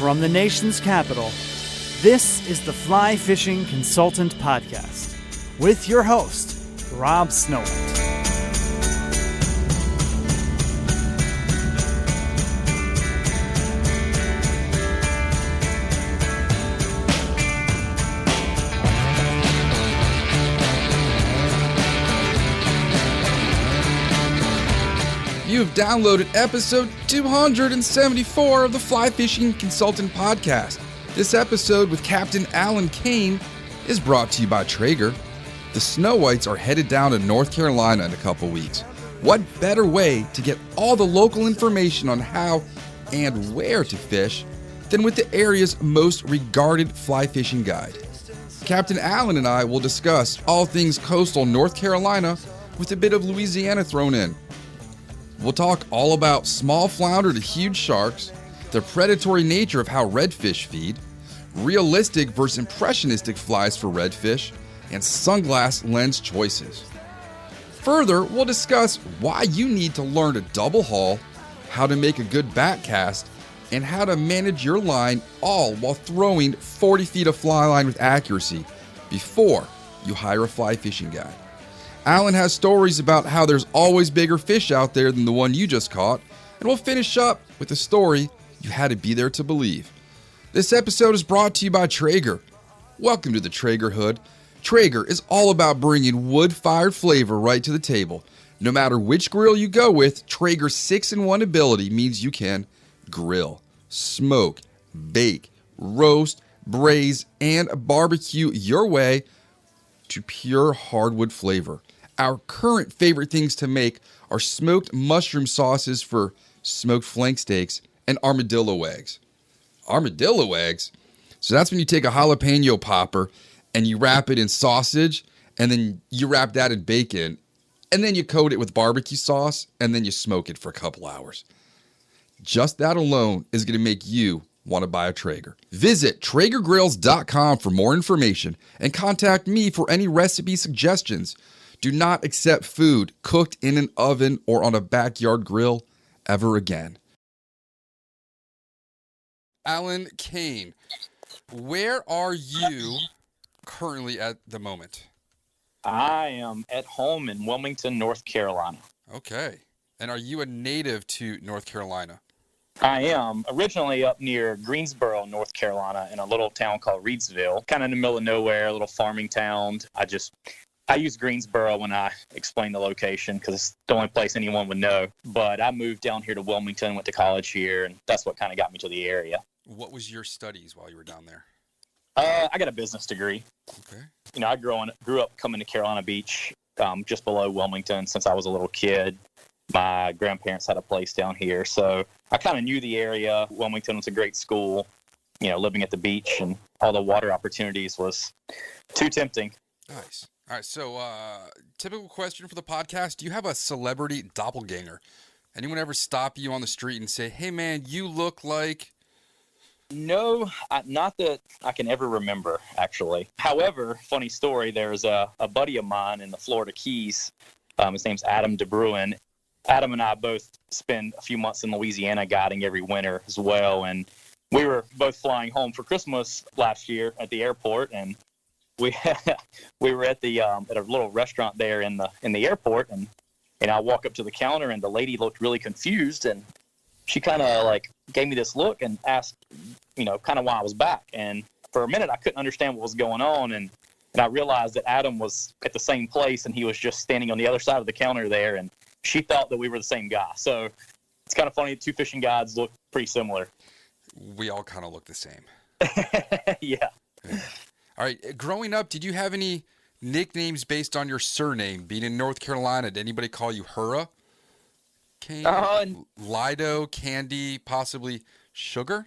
From the nation's capital, this is the Fly Fishing Consultant Podcast with your host, Rob Snowhite. You've downloaded episode 274 of the Fly Fishing Consultant Podcast. This episode with Captain Allen Cain is brought to you by Traeger. The Snow Whites are headed down to North Carolina in a couple weeks. What better way to get all the local information on how and where to fish than with the area's most regarded fly fishing guide? Captain Allen and I will discuss all things coastal North Carolina with a bit of Louisiana thrown in. We'll talk all about small flounder to huge sharks, the predatory nature of how redfish feed, realistic versus impressionistic flies for redfish, and sunglass lens choices. Further, we'll discuss why you need to learn to double haul, how to make a good back cast, and how to manage your line all while throwing 40 feet of fly line with accuracy before you hire a fly fishing guide. Allen has stories about how there's always bigger fish out there than the one you just caught, and we'll finish up with a story you had to be there to believe. This episode is brought to you by Traeger. Welcome to the Traeger Hood. Traeger is all about bringing wood-fired flavor right to the table. No matter which grill you go with, Traeger's 6-in-1 ability means you can grill, smoke, bake, roast, braise, and barbecue your way to pure hardwood flavor. Our current favorite things to make are smoked mushroom sauces for smoked flank steaks and armadillo eggs. Armadillo eggs? So that's when you take a jalapeno popper and you wrap it in sausage, and then you wrap that in bacon, and then you coat it with barbecue sauce, and then you smoke it for a couple hours. Just that alone is going to make you want to buy a Traeger. Visit TraegerGrills.com for more information and contact me for any recipe suggestions. Do not accept food cooked in an oven or on a backyard grill ever again. Allen Cain, where are you currently at the moment? I am at home in Wilmington, North Carolina. Okay. And are you a native to North Carolina? I am originally up near Greensboro, North Carolina, in a little town called Wrightsville, kind of in the middle of nowhere, a little farming town. I use Greensboro when I explain the location because it's the only place anyone would know. But I moved down here to Wilmington, went to college here, and that's what kind of got me to the area. What was your studies while you were down there? I got a business degree. Okay. You know, I grew up coming to Carolina Beach, just below Wilmington since I was a little kid. My grandparents had a place down here, so I kind of knew the area. Wilmington was a great school. You know, living at the beach and all the water opportunities was too tempting. Nice. All right, so typical question for the podcast. Do you have a celebrity doppelganger? Anyone ever stop you on the street and say, hey, man, you look like... No, not that I can ever remember, actually. However, funny story, there's a buddy of mine in the Florida Keys. His name's Adam DeBruin. Adam and I both spend a few months in Louisiana guiding every winter as well, and we were both flying home for Christmas last year at the airport, and we were at a little restaurant there in the airport, and I walk up to the counter, and the lady looked really confused, and she kind of like gave me this look and asked, you know, kind of why I was back, and for a minute I couldn't understand what was going on, and I realized that Adam was at the same place, and he was just standing on the other side of the counter there, and she thought that we were the same guy. So it's kind of funny. Two fishing guides look pretty similar. We all kind of look the same. Yeah. All right. Growing up, did you have any nicknames based on your surname? Being in North Carolina, did anybody call you Hurrah? Lido, Candy, possibly Sugar?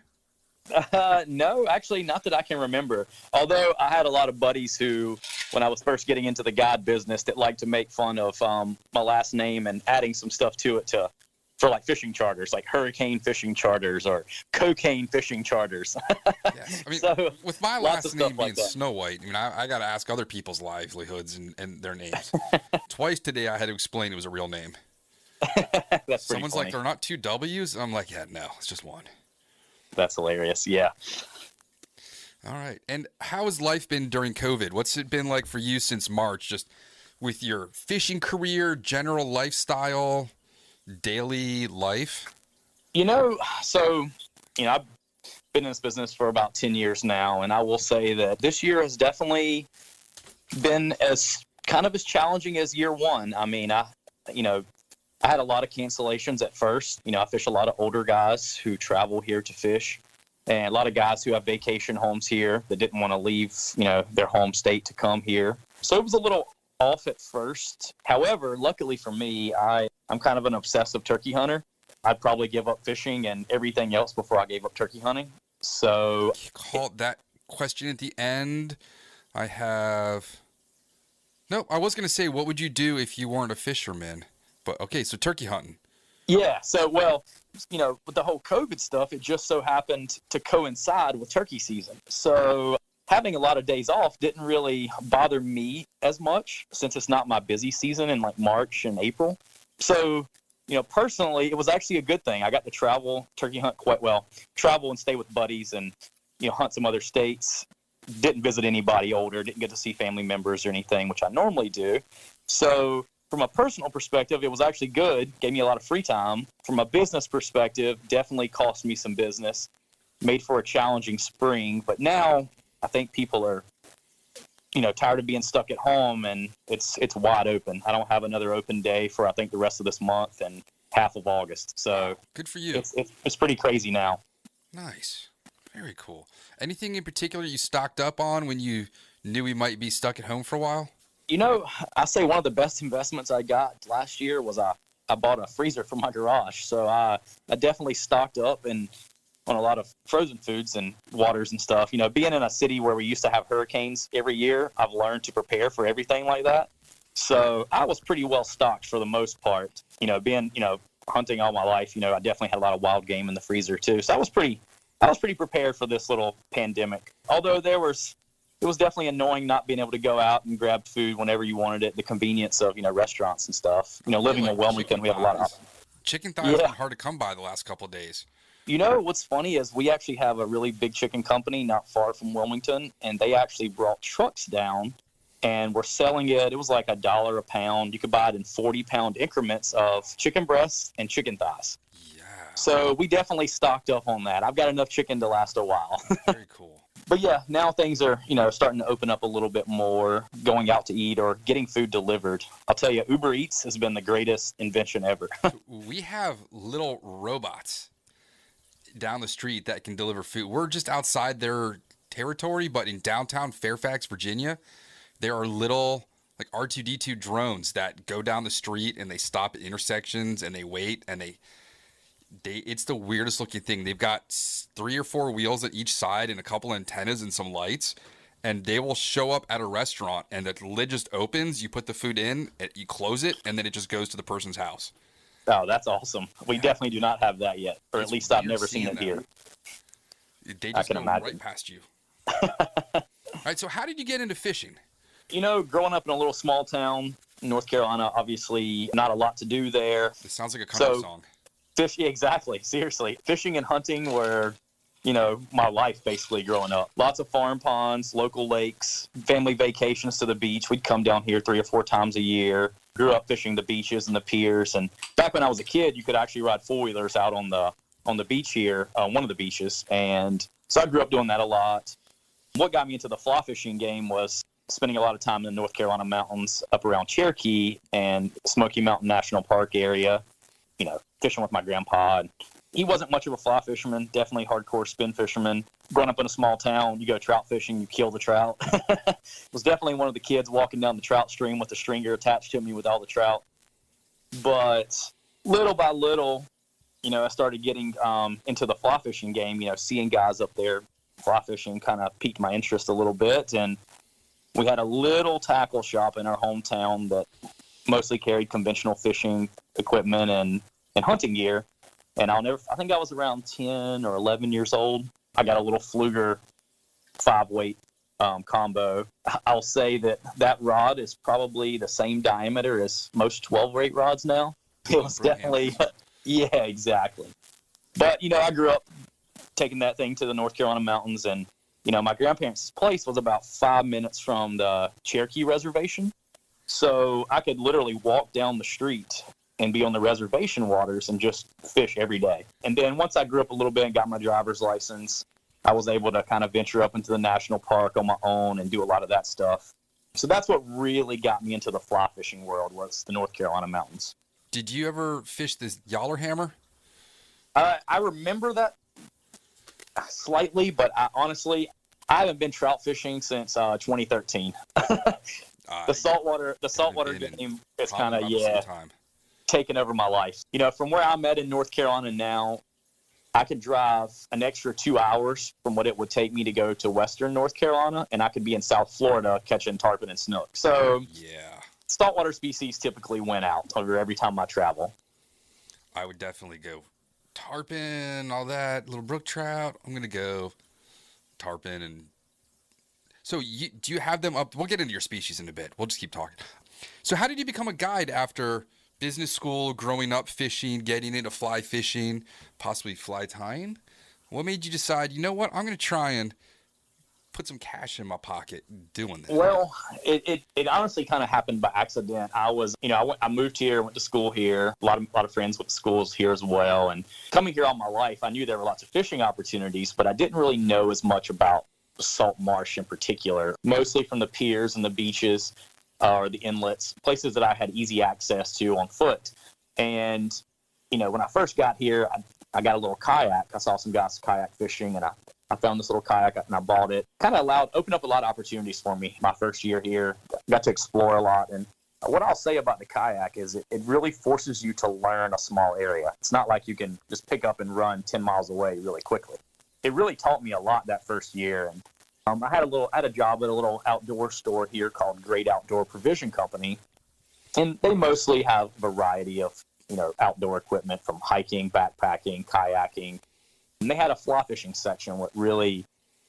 No, actually, not that I can remember. Although I had a lot of buddies who, when I was first getting into the guide business, that liked to make fun of my last name and adding some stuff to it for like fishing charters, like hurricane fishing charters or cocaine fishing charters. Yes. I mean, so, with my last name being like Snow White, I mean, I got to ask other people's livelihoods and their names. Twice today I had to explain it was a real name. That's Someone's funny. like, they're not two W's? I'm like, yeah, no, it's just one. That's hilarious. Yeah. All right. And how has life been during COVID? What's it been like for you since March, just with your fishing career, general lifestyle, daily life? So, I've been in this business for about 10 years now, and I will say that this year has definitely been as challenging as year one. I mean, I had a lot of cancellations at first. I fish a lot of older guys who travel here to fish, and a lot of guys who have vacation homes here that didn't want to leave, their home state to come here. So it was a little off at first. However, luckily for me, I'm kind of an obsessive turkey hunter. I'd probably give up fishing and everything else before I gave up turkey hunting. So You called that question at the end. I was going to say, what would you do if you weren't a fisherman? But okay, so turkey hunting. yeah, so well, with the whole COVID stuff, it just so happened to coincide with turkey season. So having a lot of days off didn't really bother me as much since it's not my busy season in like March and April. So, personally, it was actually a good thing. I got to turkey hunt quite well, travel and stay with buddies and, hunt some other states. Didn't visit anybody older, didn't get to see family members or anything, which I normally do. So from a personal perspective, it was actually good. Gave me a lot of free time. From a business perspective, definitely cost me some business. Made for a challenging spring. But now I think people are, tired of being stuck at home, and it's wide open. I don't have another open day for, I think, the rest of this month and half of August. So good for you. It's pretty crazy now. Nice. Very cool. Anything in particular you stocked up on when you knew we might be stuck at home for a while? I say one of the best investments I got last year was I bought a freezer for my garage. So I definitely stocked up on a lot of frozen foods and waters and stuff. Being in a city where we used to have hurricanes every year, I've learned to prepare for everything like that. So I was pretty well stocked for the most part. Being, hunting all my life, I definitely had a lot of wild game in the freezer too. So I was pretty prepared for this little pandemic. Although it was definitely annoying not being able to go out and grab food whenever you wanted it, the convenience of, restaurants and stuff. Living in Wilmington, we have a lot of chicken thighs have been hard to come by the last couple of days. What's funny is we actually have a really big chicken company not far from Wilmington, and they actually brought trucks down and were selling it. It was like $1 a pound. You could buy it in 40-pound increments of chicken breasts and chicken thighs. Yeah. So we definitely stocked up on that. I've got enough chicken to last a while. Very cool. But yeah, now things are, starting to open up a little bit more, going out to eat or getting food delivered. I'll tell you, Uber Eats has been the greatest invention ever. We have little robots down the street that can deliver food. We're just outside their territory, but in downtown Fairfax, Virginia, there are little like R2-D2 drones that go down the street and they stop at intersections and they wait and it's the weirdest looking thing. They've got 3 or 4 wheels at each side and a couple antennas and some lights, and they will show up at a restaurant and the lid just opens, you put the food in, you close it, and then it just goes to the person's house. Oh, that's awesome. We definitely do not have that yet, or at least I've never seen it here. They just go right past you. All right, so how did you get into fishing? Growing up in a little small town, North Carolina, obviously not a lot to do there. It sounds like a country song. Exactly. Seriously. Fishing and hunting were, my life basically growing up. Lots of farm ponds, local lakes, family vacations to the beach. We'd come down here 3 or 4 times a year. Grew up fishing the beaches and the piers. And back when I was a kid, you could actually ride 4-wheelers out on the beach here, one of the beaches. And so I grew up doing that a lot. What got me into the fly fishing game was spending a lot of time in the North Carolina mountains up around Cherokee and Smoky Mountain National Park area, fishing with my grandpa. And he wasn't much of a fly fisherman, definitely hardcore spin fisherman. Growing up in a small town, you go trout fishing, you kill the trout. Was definitely one of the kids walking down the trout stream with a stringer attached to me with all the trout. But little by little, I started getting into the fly fishing game, seeing guys up there fly fishing kind of piqued my interest a little bit. And we had a little tackle shop in our hometown that mostly carried conventional fishing equipment and hunting gear. And I think I was around 10 or 11 years old. I got a little Fluger 5-weight combo. I'll say that rod is probably the same diameter as most 12-weight rods now. It was definitely, yeah, exactly. But, I grew up taking that thing to the North Carolina mountains. And, my grandparents' place was about 5 minutes from the Cherokee Reservation. So I could literally walk down the street and be on the reservation waters and just fish every day. And then once I grew up a little bit and got my driver's license, I was able to kind of venture up into the national park on my own and do a lot of that stuff. So that's what really got me into the fly fishing world, was the North Carolina mountains. Did you ever fish this Yallerhammer? I remember that slightly, but honestly, I haven't been trout fishing since 2013. The saltwater game is kind of, taken over my life. From where I'm at in North Carolina now, I could drive an extra 2 hours from what it would take me to go to Western North Carolina, and I could be in South Florida catching tarpon and snook. So saltwater species typically win out over every time I travel. I would definitely go tarpon, all that, little brook trout. I'm going to go tarpon. And so do you have them up? We'll get into your species in a bit. We'll just keep talking. So how did you become a guide after business school, growing up fishing, getting into fly fishing, possibly fly tying? What made you decide, you know what, I'm going to try and put some cash in my pocket doing this? Well, it honestly kind of happened by accident. I moved here, went to school here. A lot of friends went to schools here as well. And coming here all my life, I knew there were lots of fishing opportunities, but I didn't really know as much about the salt marsh in particular, mostly from the piers and the beaches. Or the inlets, places that I had easy access to on foot. And, when I first got here, I got a little kayak. I saw some guys kayak fishing, and I found this little kayak, and I bought it. Kind of opened up a lot of opportunities for me my first year here. Got to explore a lot. And what I'll say about the kayak is it really forces you to learn a small area. It's not like you can just pick up and run 10 miles away really quickly. It really taught me a lot that first year. And I had a job at a little outdoor store here called Great Outdoor Provision Company, and they mostly have a variety of, outdoor equipment from hiking, backpacking, kayaking. And they had a fly fishing section, what really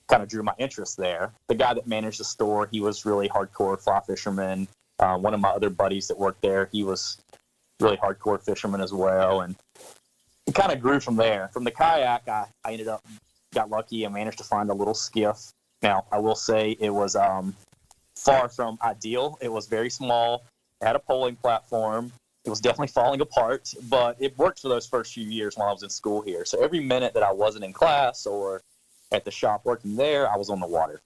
kind of drew my interest there. The guy that managed the store, he was really hardcore fly fisherman. One of my other buddies that worked there, he was really hardcore fisherman as well. And it kind of grew from there. From the kayak, I got lucky and managed to find a little skiff. Now, I will say it was far from ideal. It was very small. It had a polling platform. It was definitely falling apart, but it worked for those first few years while I was in school here. So every minute that I wasn't in class or at the shop working there, I was on the water.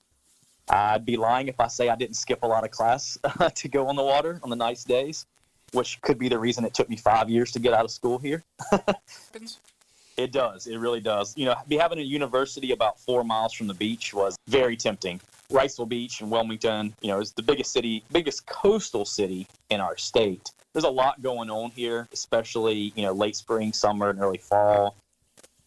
I'd be lying if I say I didn't skip a lot of class to go on the water on the nice days, which could be the reason it took me 5 years to get out of school here. It does. It really does. Having a university about 4 miles from the beach was very tempting. Wrightsville Beach in Wilmington, is the biggest coastal city in our state. There's a lot going on here, especially, late spring, summer, and early fall.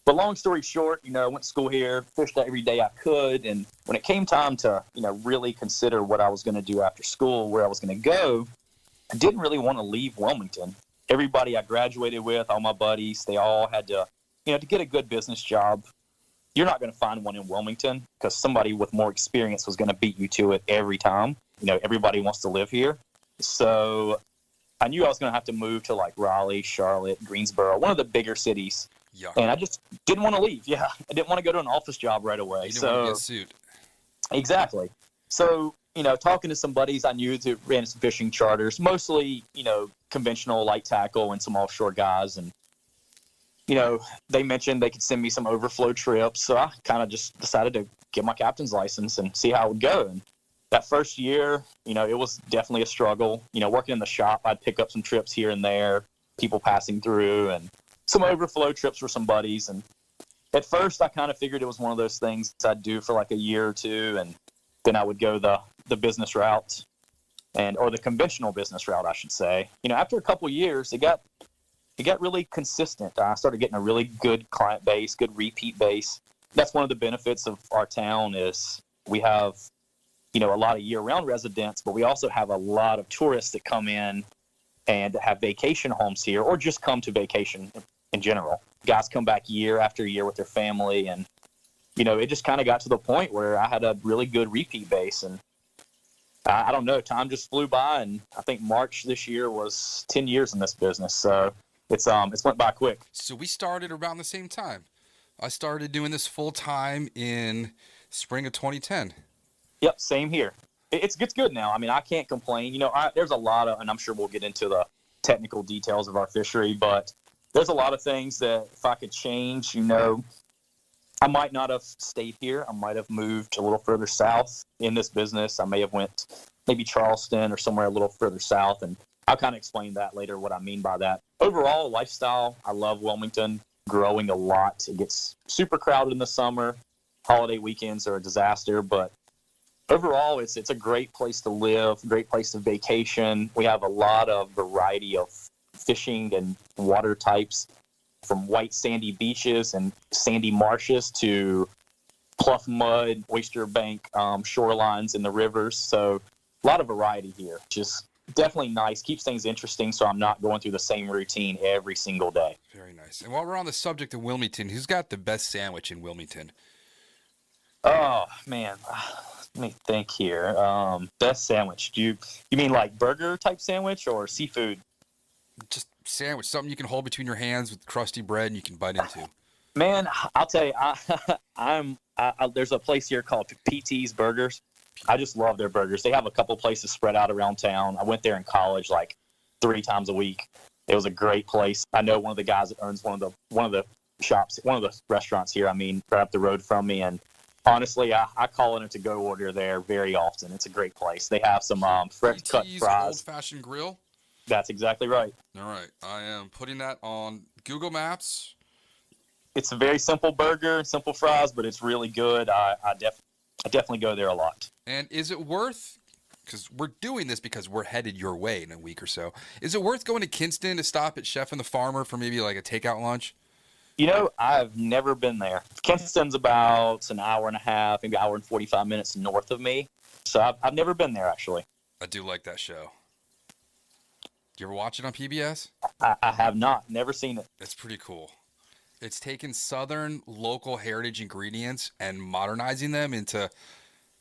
But long story short, I went to school here, fished every day I could. And when it came time to, really consider what I was going to do after school, where I was going to go, I didn't really want to leave Wilmington. Everybody I graduated with, all my buddies, they all had to, to get a good business job. You're not going to find one in Wilmington because somebody with more experience was going to beat you to it every time. Everybody wants to live here. So I knew I was going to have to move to like Raleigh, Charlotte, Greensboro, one of the bigger cities. Yeah. And I just didn't want to leave. Yeah. I didn't want to go to an office job right away. You didn't want to get sued. Exactly. So, talking to some buddies I knew that ran some fishing charters, mostly, conventional light tackle and some offshore guys. And, they mentioned they could send me some overflow trips. So I kind of just decided to get my captain's license and see how it would go. And that first year, it was definitely a struggle. Working in the shop, I'd pick up some trips here and there, people passing through, and some overflow trips for some buddies. And at first, I kind of figured it was one of those things I'd do for like a year or two, and then I would go the business route, or the conventional business route, I should say. After a couple of years, it got really consistent. I started getting a really good client base, good repeat base. That's one of the benefits of our town is we have, a lot of year-round residents, but we also have a lot of tourists that come in and have vacation homes here or just come to vacation in general. Guys come back year after year with their family, and, it just kind of got to the point where I had a really good repeat base. And I don't know, time just flew by, and I think March this year was 10 years in this business. So it's went by quick. So we started around the same time. I started doing this full time in spring of 2010. Yep, same here. It's good now. I mean, I can't complain. There's a lot of, and I'm sure we'll get into the technical details of our fishery, but there's a lot of things that if I could change, I might not have stayed here. I might have moved a little further south in this business. I may have went maybe Charleston or somewhere a little further south, and I'll kind of explain that later, what I mean by that. Overall, lifestyle, I love Wilmington, growing a lot. It gets super crowded in the summer. Holiday weekends are a disaster, but overall, it's a great place to live, great place to vacation. We have a lot of variety of fishing and water types, from white sandy beaches and sandy marshes to pluff mud, oyster bank shorelines in the rivers. So a lot of variety here. Just definitely nice. Keeps things interesting, so I'm not going through the same routine every single day. Very nice. And while we're on the subject of Wilmington, who's got the best sandwich in Wilmington? Oh, man. Let me think here. Best sandwich. You mean like burger type sandwich or seafood? Just sandwich, something you can hold between your hands with crusty bread and you can bite into. Man, I'll tell you, there's a place here called PT's Burgers. I just love their burgers. They have a couple places spread out around town. I went there in college like 3 times a week. It was a great place. I know one of the guys that owns one of the shops, one of the restaurants here. I mean, right up the road from me, and honestly, I call it a to-go order there very often. It's a great place. They have some fresh cut fries. Old-fashioned grill? That's exactly right. All right. I am putting that on Google Maps. It's a very simple burger, simple fries, but it's really good. I definitely go there a lot. And is it worth, because we're doing this because we're headed your way in a week or so, is it worth going to Kinston to stop at Chef and the Farmer for maybe like a takeout lunch? I've never been there. Kinston's about an hour and a half, maybe an hour and 45 minutes north of me. So I've never been there, actually. I do like that show. Do you ever watch it on PBS? I have not. Never seen it. It's pretty cool. It's taken Southern local heritage ingredients and modernizing them into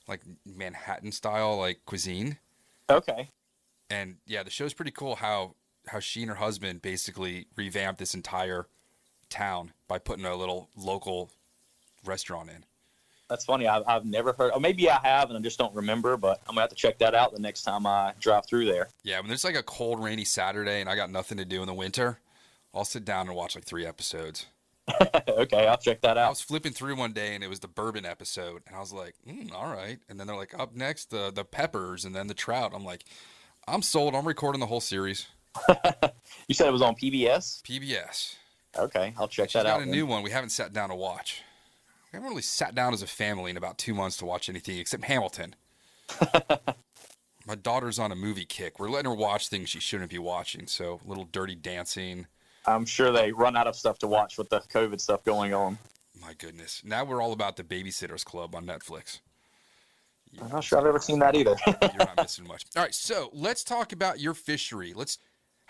like Manhattan style like cuisine. Okay. And yeah, the show's pretty cool how she and her husband basically revamped this entire town by putting a little local restaurant in. That's funny. I've never heard. Or maybe I have, and I just don't remember. But I'm gonna have to check that out the next time I drive through there. Yeah, when there's like a cold, rainy Saturday, and I got nothing to do in the winter, I'll sit down and watch like 3 episodes. Okay, I'll check that out. I was flipping through one day, and it was the bourbon episode, and I was like, all right. And then they're like, up next, the peppers, and then the trout. I'm like, I'm sold. I'm recording the whole series. You said it was on PBS? PBS. Okay, I'll check She's that out. got a new one we haven't sat down to watch. We haven't really sat down as a family in about 2 months to watch anything except Hamilton. My daughter's on a movie kick. We're letting her watch things she shouldn't be watching. So a little Dirty Dancing. I'm sure they run out of stuff to watch with the COVID stuff going on. My goodness. Now we're all about the Babysitters Club on Netflix. I'm not sure I've ever seen that either. You're not missing much. All right, so let's talk about your fishery. How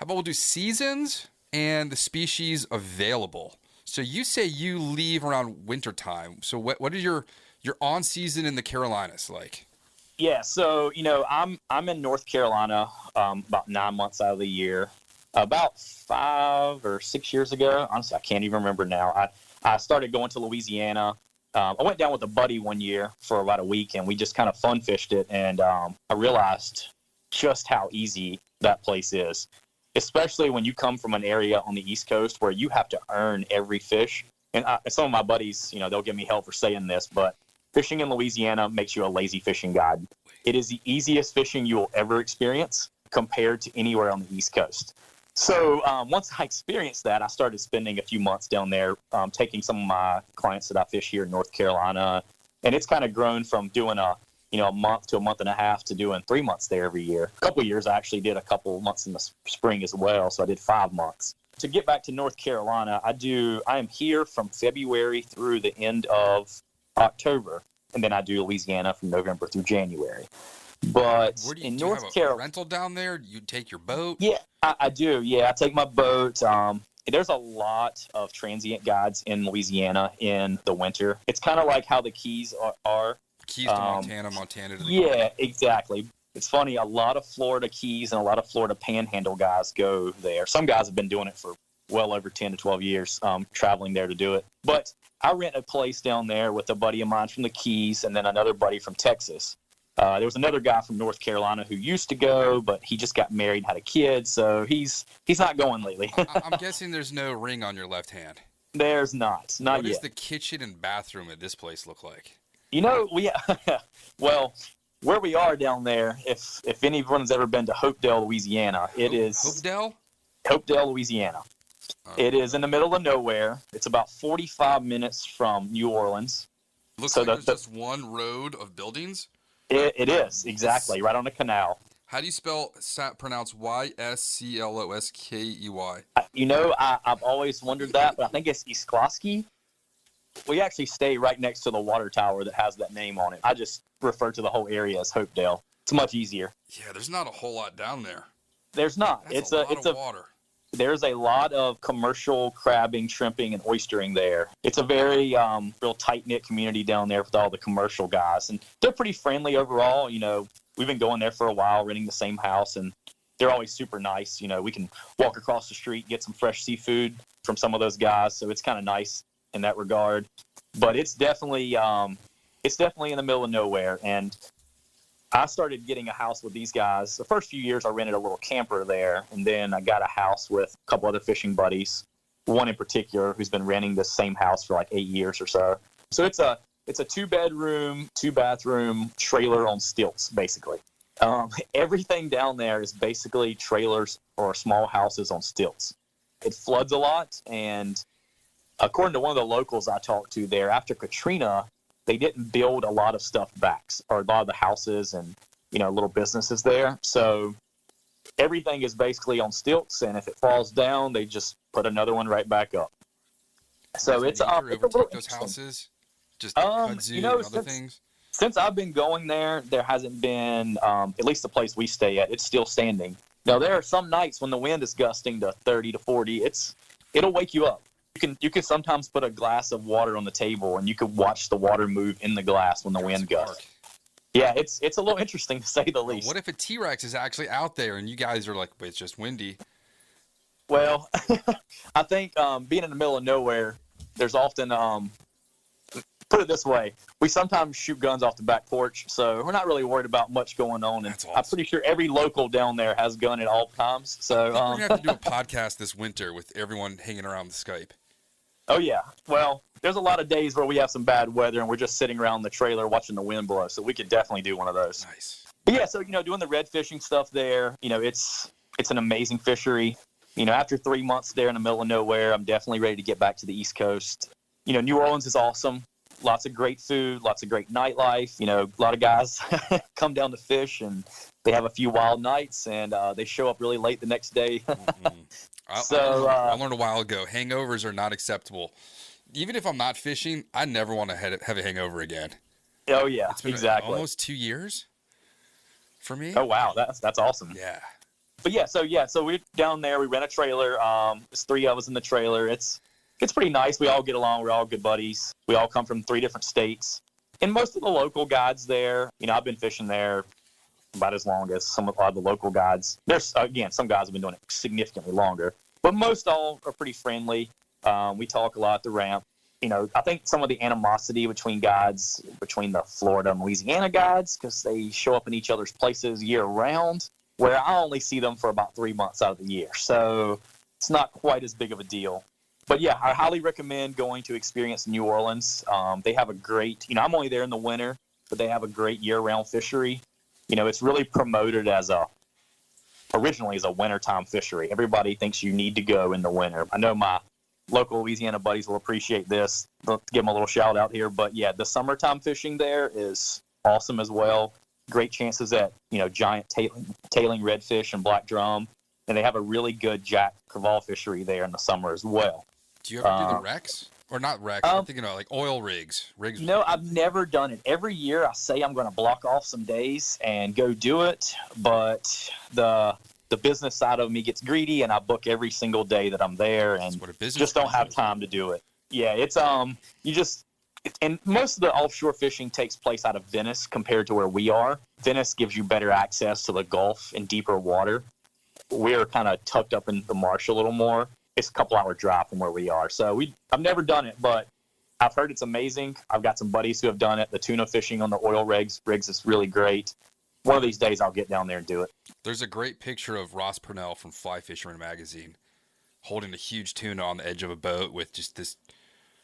about we'll do seasons and the species available. So you say you leave around wintertime. So what is your on season in the Carolinas like? Yeah, so I'm in North Carolina about 9 months out of the year. About 5 or 6 years ago, honestly, I can't even remember now. I started going to Louisiana. I went down with a buddy one year for about a week, and we just kind of fun fished it. And I realized just how easy that place is, especially when you come from an area on the East Coast where you have to earn every fish. And some of my buddies, they'll give me hell for saying this, but fishing in Louisiana makes you a lazy fishing guide. It is the easiest fishing you will ever experience compared to anywhere on the East Coast. So once I experienced that, I started spending a few months down there, taking some of my clients that I fish here in North Carolina. And it's kind of grown from doing a month to a month and a half to doing 3 months there every year. A couple of years, I actually did a couple months in the spring as well. So I did 5 months. To get back to North Carolina, I am here from February through the end of October. And then I do Louisiana from November through January. But in North Carolina, rental down there? You take your boat? Yeah, I do. Yeah, I take my boat. There's a lot of transient guides in Louisiana in the winter. It's kind of like how the Keys are. Keys to Montana, Montana to the Yeah, exactly. It's funny. A lot of Florida Keys and a lot of Florida Panhandle guys go there. Some guys have been doing it for well over 10 to 12 years traveling there to do it. But I rent a place down there with a buddy of mine from the Keys and then another buddy from Texas. There was another guy from North Carolina who used to go, but he just got married and had a kid, so he's not going lately. I'm guessing there's no ring on your left hand. There's not yet. What does the kitchen and bathroom at this place look like? Well, where we are down there, if anyone's ever been to Hopedale, Louisiana, it is Hopedale, Louisiana. It is in the middle of nowhere. It's about 45 minutes from New Orleans. Looks like there's just one road of buildings? It is, exactly, right on the canal. How do you pronounce Yskloskey? I've always wondered that, but I think it's Yskloskey. We actually stay right next to the water tower that has that name on it. I just refer to the whole area as Hopedale. It's much easier. Yeah, there's not a whole lot down there. There's not. It's a lot of water. There's a lot of commercial crabbing, shrimping, and oystering there. It's a very real tight-knit community down there with all the commercial guys. And they're pretty friendly overall. We've been going there for a while, renting the same house, and they're always super nice. We can walk across the street, get some fresh seafood from some of those guys, so it's kind of nice in that regard. But it's definitely in the middle of nowhere. And I started getting a house with these guys. The first few years I rented a little camper there, and then I got a house with a couple other fishing buddies, one in particular who's been renting the same house for like 8 years or so. So it's a 2-bedroom, 2-bathroom trailer on stilts, basically. Everything down there is basically trailers or small houses on stilts. It floods a lot, and according to one of the locals I talked to there, after Katrina, they didn't build a lot of stuff back, or a lot of the houses and, little businesses there. So everything is basically on stilts, and if it falls down, they just put another one right back up. So it's overtake those houses, just kudzu and other things. Since I've been going there hasn't been, at least the place we stay at, it's still standing. Now, there are some nights when the wind is gusting to 30 to 40. It'll wake you up. You can sometimes put a glass of water on the table, and you can watch the water move in the glass when the wind gusts. Yeah, it's a little interesting to say the least. What if a T-Rex is actually out there and you guys are like, it's just windy? Well, I think being in the middle of nowhere, there's often, put it this way, we sometimes shoot guns off the back porch, so we're not really worried about much going on. And awesome. I'm pretty sure every local down there has a gun at all times. So we're going to have to do a podcast this winter with everyone hanging around the Skype. Oh, yeah. Well, there's a lot of days where we have some bad weather and we're just sitting around the trailer watching the wind blow, so we could definitely do one of those. Nice. But yeah, so, doing the red fishing stuff there, it's an amazing fishery. After 3 months there in the middle of nowhere, I'm definitely ready to get back to the East Coast. New Orleans is awesome. Lots of great food, lots of great nightlife. A lot of guys come down to fish, and they have a few wild nights, and they show up really late the next day. I learned a while ago, hangovers are not acceptable. Even if I'm not fishing, I never want to have a hangover again. Oh, yeah, it's been exactly. Almost 2 years for me. Oh, wow, that's awesome. Yeah. But so we're down there. We rent a trailer. There's 3 of us in the trailer. It's pretty nice. We all get along. We're all good buddies. We all come from 3 different states. And most of the local guides there, I've been fishing there about as long as a lot of the local guides. There's, again, some guys have been doing it significantly longer. But most all are pretty friendly. We talk a lot at the ramp. I think some of the animosity between guides, between the Florida and Louisiana guides, because they show up in each other's places year-round, where I only see them for about 3 months out of the year. So it's not quite as big of a deal. But yeah, I highly recommend going to experience New Orleans. They have a great, I'm only there in the winter, but they have a great year-round fishery. It's really promoted originally as a wintertime fishery. Everybody thinks you need to go in the winter. I know my local Louisiana buddies will appreciate this. I'll give them a little shout out here. But yeah, the summertime fishing there is awesome as well. Great chances at, giant tailing redfish and black drum. And they have a really good jack crevalle fishery there in the summer as well. Do you ever do the wrecks? Or not wrecks, I'm thinking of like oil rigs. No, I've never done it. Every year I say I'm going to block off some days and go do it, but the business side of me gets greedy, and I book every single day that I'm there, and just don't have time to do it. Yeah, it's and most of the offshore fishing takes place out of Venice compared to where we are. Venice gives you better access to the Gulf and deeper water. We're kind of tucked up in the marsh a little more. it's a couple hour drive from where we are. So I've never done it, but I've heard it's amazing. I've got some buddies who have done it. The tuna fishing on the oil rigs is really great. One of these days I'll get down there and do it. There's a great picture of Ross Purnell from Fly Fisherman Magazine holding a huge tuna on the edge of a boat with just this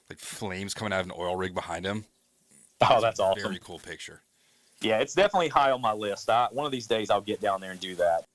like flames coming out of an oil rig behind him. Oh, that's awesome. Very cool picture. Yeah, it's definitely high on my list. One of these days I'll get down there and do that.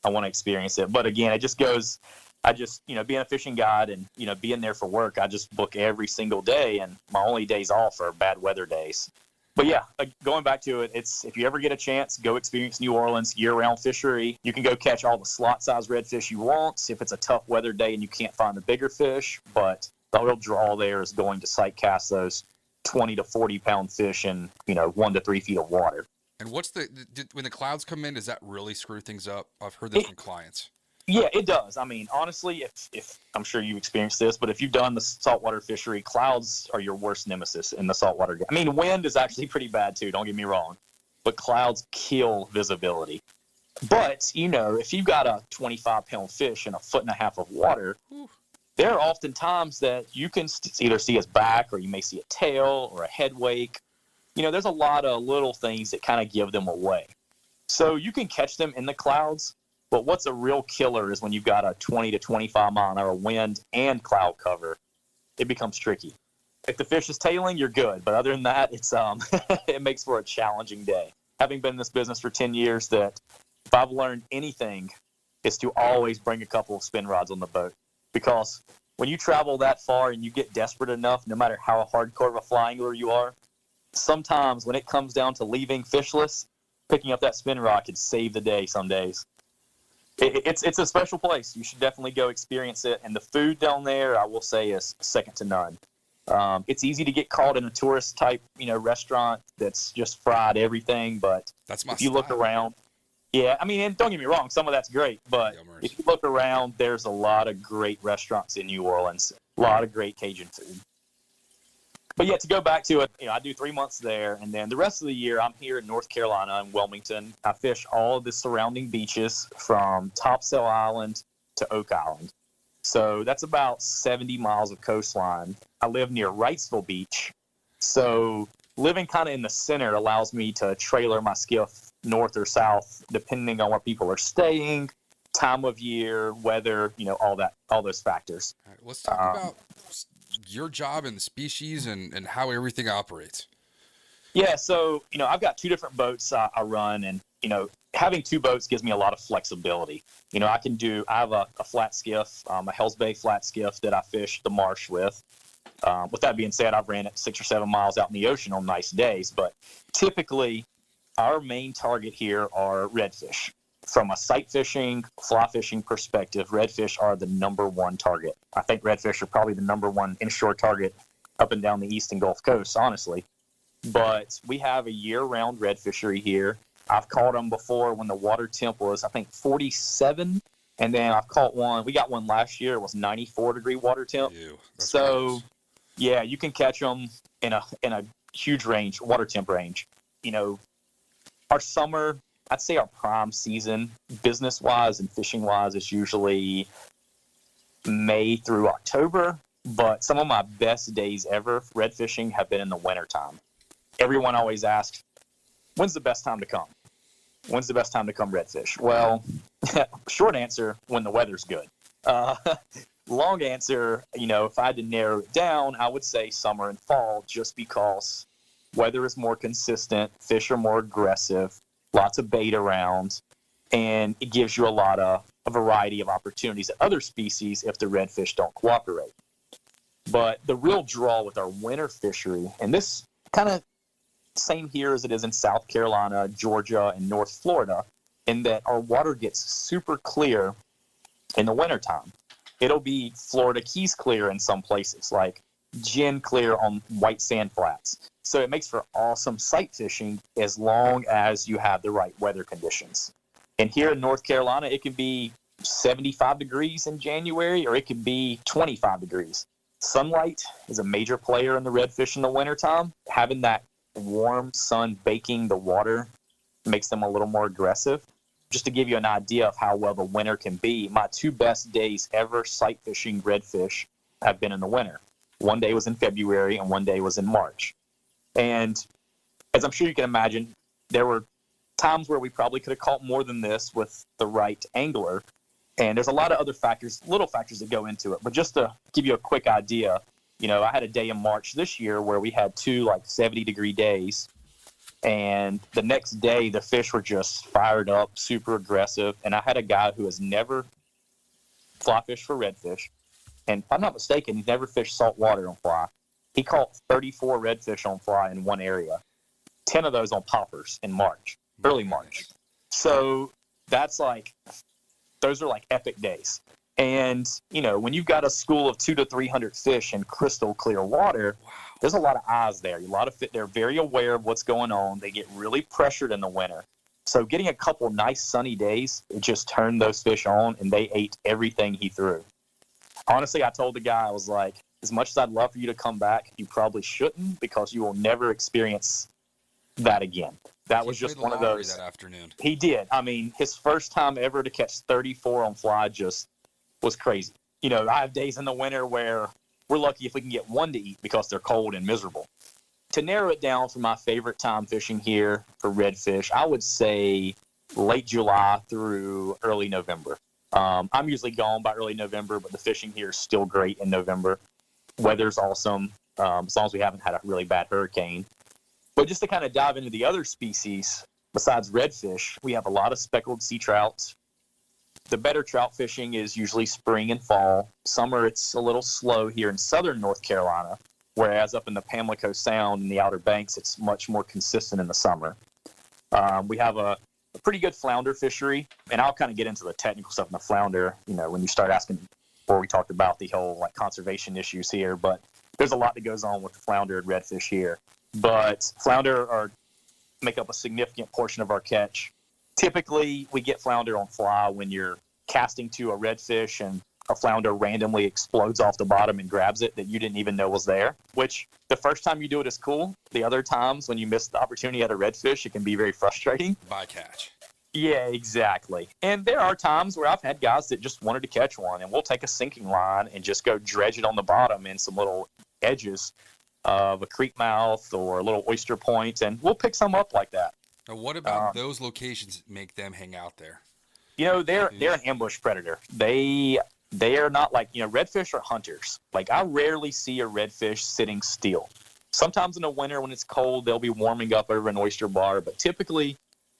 I want to experience it. But again, it just goes, being a fishing guide and, being there for work, I just book every single day, and my only days off are bad weather days. But yeah, going back to it, it's if you ever get a chance, go experience New Orleans year-round fishery. You can go catch all the slot-size redfish you want if it's a tough weather day and you can't find the bigger fish. But the real draw there is going to sight cast those 20 to 40-pound fish in 1 to 3 feet of water. And what's when the clouds come in, does that really screw things up? I've heard this from clients. Yeah, it does. I mean, honestly, if I'm sure you've experienced this, but if you've done the saltwater fishery, clouds are your worst nemesis in the saltwater game. I mean, wind is actually pretty bad too, don't get me wrong, but clouds kill visibility. But, if you've got a 25-pound fish in 1.5 feet of water, there are often times that you can either see its back or you may see a tail or a head wake. There's a lot of little things that kind of give them away. So you can catch them in the clouds, but what's a real killer is when you've got a 20 to 25 mile an hour wind and cloud cover, it becomes tricky. If the fish is tailing, you're good. But other than that, it's it makes for a challenging day. Having been in this business for 10 years, that if I've learned anything, is to always bring a couple of spin rods on the boat. Because when you travel that far and you get desperate enough, no matter how hardcore of a fly angler you are, sometimes when it comes down to leaving fishless, picking up that spin rod can save the day some days. It's a special place. You should definitely go experience it. And the food down there, I will say, is second to none. It's easy to get caught in a tourist type, restaurant that's just fried everything. But that's my if you style. look around, yeah, I mean, and don't get me wrong, some of that's great. But if you look around, there's a lot of great restaurants in New Orleans, a lot of great Cajun food. But yeah, to go back to it, I do 3 months there, and then the rest of the year I'm here in North Carolina in Wilmington. I fish all of the surrounding beaches from Topsail Island to Oak Island. So that's about 70 miles of coastline. I live near Wrightsville Beach. So living kind of in the center allows me to trailer my skiff north or south, depending on where people are staying, time of year, weather, all those factors. All right, let's talk about your job and the species and how everything operates. Yeah, so, I've got 2 different boats I run, and, having 2 boats gives me a lot of flexibility. I have a flat skiff, a Hells Bay flat skiff that I fish the marsh with. With that being said, I've ran it 6 or 7 miles out in the ocean on nice days, but typically our main target here are redfish. From a sight fishing, fly fishing perspective, redfish are the number 1 target. I think redfish are probably the number 1 inshore target up and down the East and Gulf Coast, honestly. But we have a year-round red fishery here. I've caught them before when the water temp was, I think, 47. And then I've caught one. We got one last year. It was 94-degree water temp. Ew, so, gross. Yeah, you can catch them in a huge range, water temp range. Our summer, I'd say our prime season, business-wise and fishing-wise, is usually May through October. But some of my best days ever red fishing have been in the wintertime. Everyone always asks, when's the best time to come? When's the best time to come redfish? Well, short answer, when the weather's good. Long answer, if I had to narrow it down, I would say summer and fall, just because weather is more consistent, fish are more aggressive, lots of bait around, and it gives you a variety of opportunities at other species if the redfish don't cooperate. But the real draw with our winter fishery, and this kind of same here as it is in South Carolina, Georgia, and North Florida, in that our water gets super clear in the wintertime. It'll be Florida Keys clear in some places, like gin clear on white sand flats. So it makes for awesome sight fishing as long as you have the right weather conditions. And here in North Carolina, it can be 75 degrees in January, or it can be 25 degrees. Sunlight is a major player in the redfish in the wintertime. Having that warm sun baking the water makes them a little more aggressive. just to give you an idea of how well the winter can be, my 2 best days ever sight fishing redfish have been in the winter. One day was in February and one day was in March. And as I'm sure you can imagine, there were times where we probably could have caught more than this with the right angler. And there's a lot of other factors, little factors that go into it. But just to give you a quick idea, I had a day in March this year where we had 2 70-degree days. And the next day, the fish were just fired up, super aggressive. And I had a guy who has never fly fished for redfish. And if I'm not mistaken, he's never fished salt water on fly. He caught 34 redfish on fly in one area, 10 of those on poppers in March, early March. So that's those are epic days. And, when you've got a school of 200 to 300 fish in crystal clear water, there's a lot of eyes there. They're very aware of what's going on. They get really pressured in the winter. So getting a couple nice sunny days, it just turned those fish on, and they ate everything he threw. Honestly, I told the guy, I was like, as much as I'd love for you to come back, you probably shouldn't, because you will never experience that again. That was just one of those. That afternoon. He did. I mean, his first time ever to catch 34 on fly just was crazy. I have days in the winter where we're lucky if we can get one to eat because they're cold and miserable. To narrow it down for my favorite time fishing here for redfish, I would say late July through early November. I'm usually gone by early November, but the fishing here is still great in November. Weather's awesome, as long as we haven't had a really bad hurricane. But just to kind of dive into the other species, besides redfish, we have a lot of speckled sea trouts. The better trout fishing is usually spring and fall. Summer, it's a little slow here in southern North Carolina, whereas up in the Pamlico Sound and the Outer Banks, it's much more consistent in the summer. We have a pretty good flounder fishery, and I'll kind of get into the technical stuff in the flounder, when you start asking, before we talked about the whole conservation issues here, but there's a lot that goes on with the flounder and redfish here. But flounder make up a significant portion of our catch. Typically, we get flounder on fly when you're casting to a redfish and a flounder randomly explodes off the bottom and grabs it that you didn't even know was there, which the first time you do it is cool. The other times when you miss the opportunity at a redfish, it can be very frustrating. Bycatch. Yeah, exactly. And there are times where I've had guys that just wanted to catch one, and we'll take a sinking line and just go dredge it on the bottom in some little edges of a creek mouth or a little oyster point, and we'll pick some up like that. Now, what about those locations make them hang out there? They're an ambush predator. They are not redfish are hunters. I rarely see a redfish sitting still. Sometimes in the winter when it's cold, they'll be warming up over an oyster bar, but typically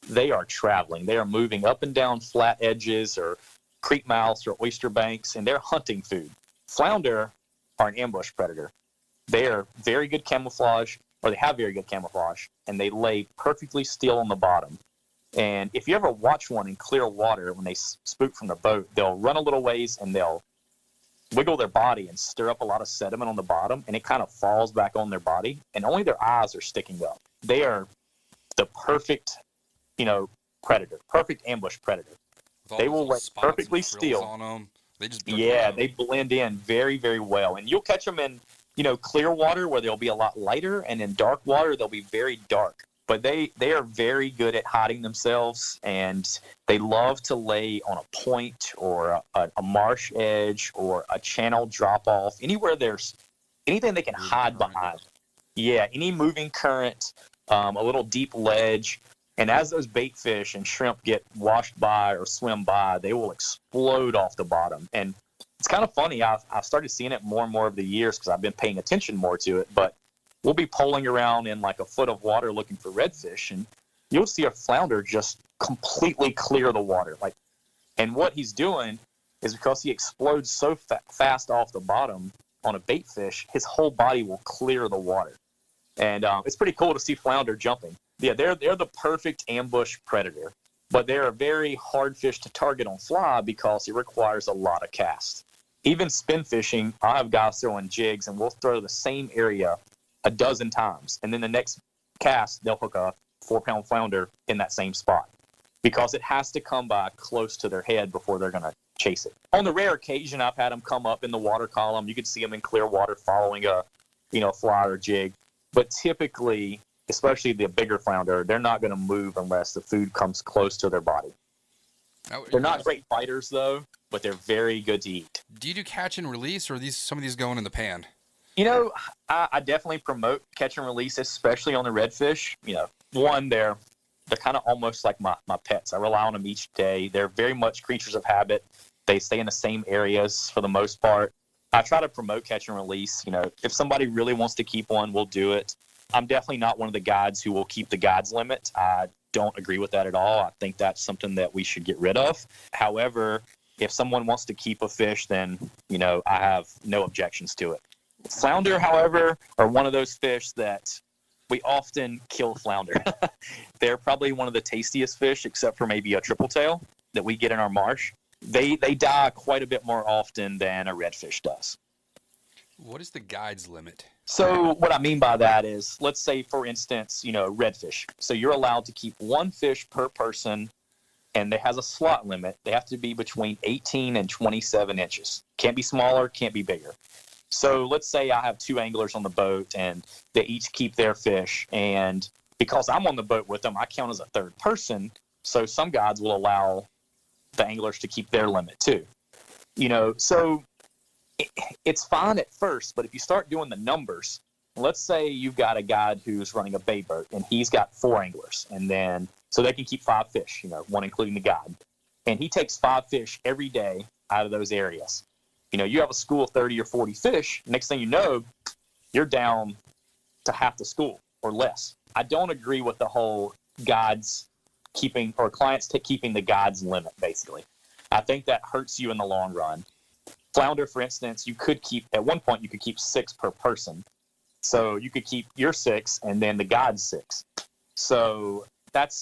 they are traveling. They are moving up and down flat edges or creek mouths or oyster banks, and they're hunting food. Flounder are an ambush predator. They are very good camouflage, or they have very good camouflage, and they lay perfectly still on the bottom. And if you ever watch one in clear water, when they spook from the boat, they'll run a little ways and they'll wiggle their body and stir up a lot of sediment on the bottom, and it kind of falls back on their body, and only their eyes are sticking up. They are the perfect, predator, perfect ambush predator. They will lay perfectly still. On them. They just they blend in very, very well. And you'll catch them in, clear water where they'll be a lot lighter, and in dark water they'll be very dark. But they are very good at hiding themselves, and they love to lay on a point or a marsh edge or a channel drop-off, anywhere there's anything they can hide behind. Yeah, any moving current, a little deep ledge. And as those bait fish and shrimp get washed by or swim by, they will explode off the bottom. And it's kind of funny. I've started seeing it more and more over the years because I've been paying attention more to it. But we'll be poling around in a foot of water looking for redfish, and you'll see a flounder just completely clear the water. And what he's doing is, because he explodes so fast off the bottom on a bait fish, his whole body will clear the water. And it's pretty cool to see flounder jumping. Yeah, they're the perfect ambush predator, but they're a very hard fish to target on fly because it requires a lot of cast. Even spin fishing, I have guys throwing jigs, and we'll throw the same area a dozen times, and then the next cast they'll hook a 4-pound flounder in that same spot because it has to come by close to their head before they're going to chase it. On the rare occasion I've had them come up in the water column, you can see them in clear water following a fly or jig, but typically, especially the bigger flounder, they're not going to move unless the food comes close to their body. Now, They're not great fighters, though, but they're very good to eat. Do you do catch and release, or are some of these going in the pan? I definitely promote catch and release, especially on the redfish. One, they're kind of almost like my pets. I rely on them each day. They're very much creatures of habit. They stay in the same areas for the most part. I try to promote catch and release. If somebody really wants to keep one, we'll do it. I'm definitely not one of the guides who will keep the guides limit. I don't agree with that at all. I think that's something that we should get rid of. However, if someone wants to keep a fish, then, I have no objections to it. Flounder, however, are one of those fish that we often kill flounder. They're probably one of the tastiest fish, except for maybe a triple tail that we get in our marsh. They die quite a bit more often than a redfish does. What is the guide's limit? So what I mean by that is, let's say, for instance, redfish. So you're allowed to keep one fish per person, and it has a slot limit. They have to be between 18 and 27 inches. Can't be smaller, can't be bigger. So let's say I have 2 anglers on the boat, and they each keep their fish. And because I'm on the boat with them, I count as a third person. So some guides will allow the anglers to keep their limit too. So it's fine at first, but if you start doing the numbers, let's say you've got a guide who's running a bay boat, and he's got 4 anglers, and then so they can keep 5 fish, one including the guide. And he takes 5 fish every day out of those areas. You have a school of 30 or 40 fish. Next thing you know, you're down to half the school or less. I don't agree with the whole guides keeping, or clients keeping the guides limit, basically. I think that hurts you in the long run. Flounder, for instance, at one point, you could keep 6 per person. So you could keep your 6 and then the guide's 6. So that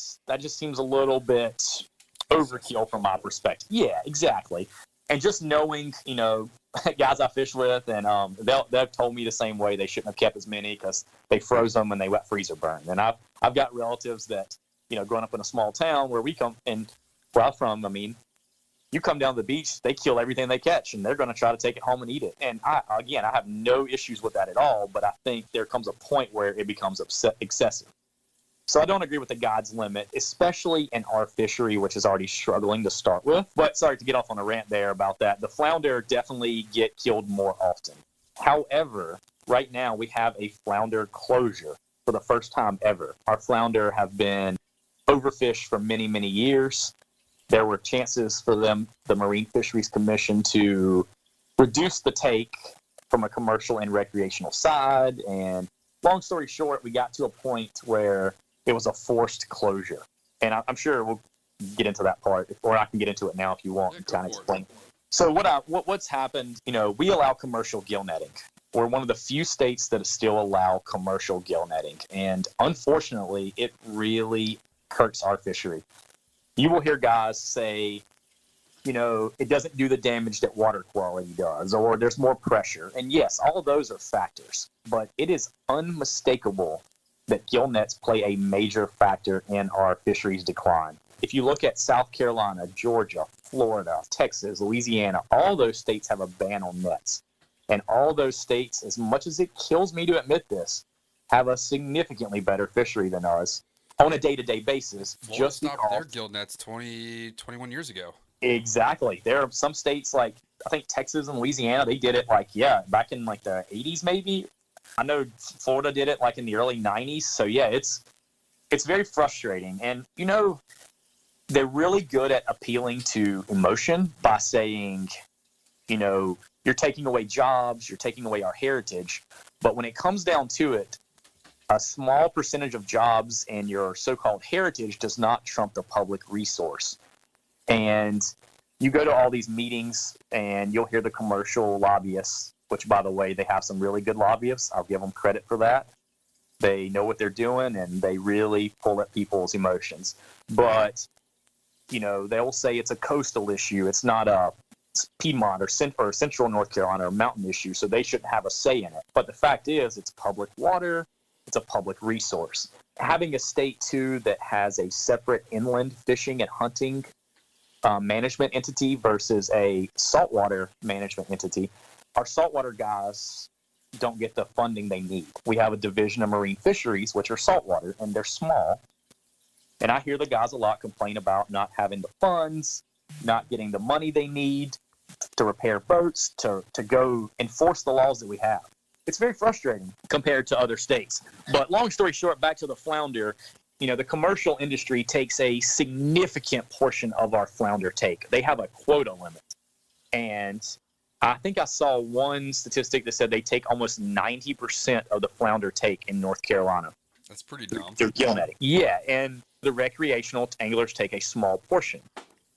just seems a little bit overkill from my perspective. Yeah, exactly. And just knowing, guys I fish with, and they've told me the same way they shouldn't have kept as many because they froze them and they wet freezer burn. And I've got relatives that, growing up in a small town where where I'm from, you come down to the beach, they kill everything they catch, and they're going to try to take it home and eat it. And I have no issues with that at all, but I think there comes a point where it becomes excessive. So I don't agree with the guide's limit, especially in our fishery, which is already struggling to start with. But sorry to get off on a rant there about that. The flounder definitely get killed more often. However, right now we have a flounder closure for the first time ever. Our flounder have been overfished for many, many years. There were chances for the Marine Fisheries Commission to reduce the take from a commercial and recreational side. And long story short, we got to a point where it was a forced closure. And I'm sure we'll get into that part, or I can get into it now if you want to kind of explain. So what's happened, we allow commercial gill netting. We're one of the few states that still allow commercial gill netting. And unfortunately, it really hurts our fishery. You will hear guys say, it doesn't do the damage that water quality does, or there's more pressure. And yes, all of those are factors, but it is unmistakable that gill nets play a major factor in our fisheries decline. If you look at South Carolina, Georgia, Florida, Texas, Louisiana, all those states have a ban on nets. And all those states, as much as it kills me to admit this, have a significantly better fishery than us on a day-to-day basis. Florida just stopped their gill nets 21 years ago. Exactly. There are some states like, I think Texas and Louisiana, they did it back in the 80s maybe. I know Florida did it in the early 90s. So yeah, it's very frustrating. And they're really good at appealing to emotion by saying, you're taking away jobs, you're taking away our heritage. But when it comes down to it, a small percentage of jobs and your so-called heritage does not trump the public resource. And you go to all these meetings and you'll hear the commercial lobbyists, which, by the way, they have some really good lobbyists. I'll give them credit for that. They know what they're doing, and they really pull at people's emotions. But, they'll say it's a coastal issue. It's not a Piedmont or Central North Carolina or mountain issue, so they shouldn't have a say in it. But the fact is, it's public water. It's a public resource. Having a state, too, that has a separate inland fishing and hunting management entity versus a saltwater management entity, our saltwater guys don't get the funding they need. We have a division of marine fisheries, which are saltwater, and they're small. And I hear the guys a lot complain about not having the funds not getting the money they need to repair boats, to go enforce the laws that we have. It's very frustrating compared to other states. But long story short, back to the flounder, the commercial industry takes a significant portion of our flounder take. They have a quota limit. And I think I saw one statistic that said they take almost 90% of the flounder take in North Carolina. That's pretty dumb. Through gill netting. Yeah, and the recreational anglers take a small portion.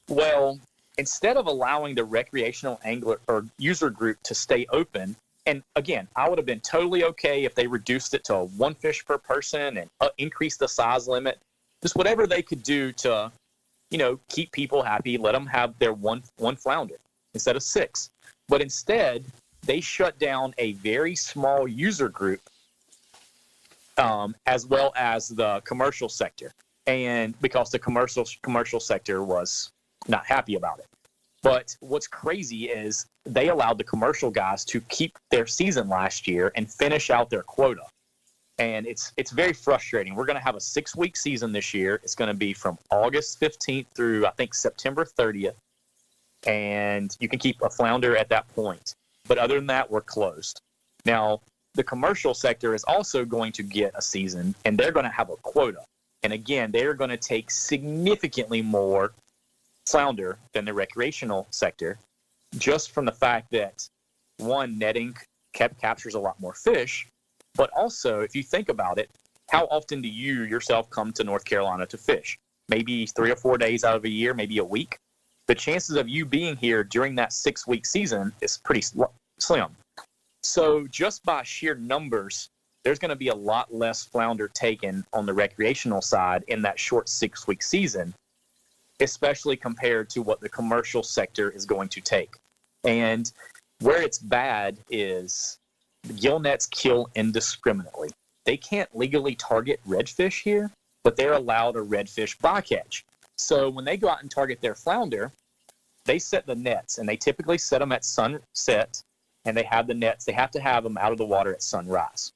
Well, instead of allowing the recreational angler or user group to stay open, and again, I would have been totally okay if they reduced it to 1 fish per person and increased the size limit, just whatever they could do to, keep people happy, let them have their one flounder instead of 6. But instead, they shut down a very small user group, as well as the commercial sector, and because the commercial sector was not happy about it. But what's crazy is they allowed the commercial guys to keep their season last year and finish out their quota. And it's very frustrating. We're going to have a 6-week season this year. It's going to be from August 15th through, I think, September 30th. And you can keep a flounder at that point. But other than that, we're closed. Now, the commercial sector is also going to get a season, and they're going to have a quota. And again, they're going to take significantly more flounder than the recreational sector, just from the fact that, one, netting captures a lot more fish, but also, if you think about it, how often do you yourself come to North Carolina to fish? Maybe 3 or 4 days out of a year, maybe a week. The chances of you being here during that 6-week season is pretty slim. So just by sheer numbers, there's going to be a lot less flounder taken on the recreational side in that short 6-week season, especially compared to what the commercial sector is going to take. And where it's bad is the gill nets kill indiscriminately. They can't legally target redfish here, but they're allowed a redfish bycatch. So when they go out and target their flounder, they set the nets, and they typically set them at sunset, and they have the nets. They have to have them out of the water at sunrise.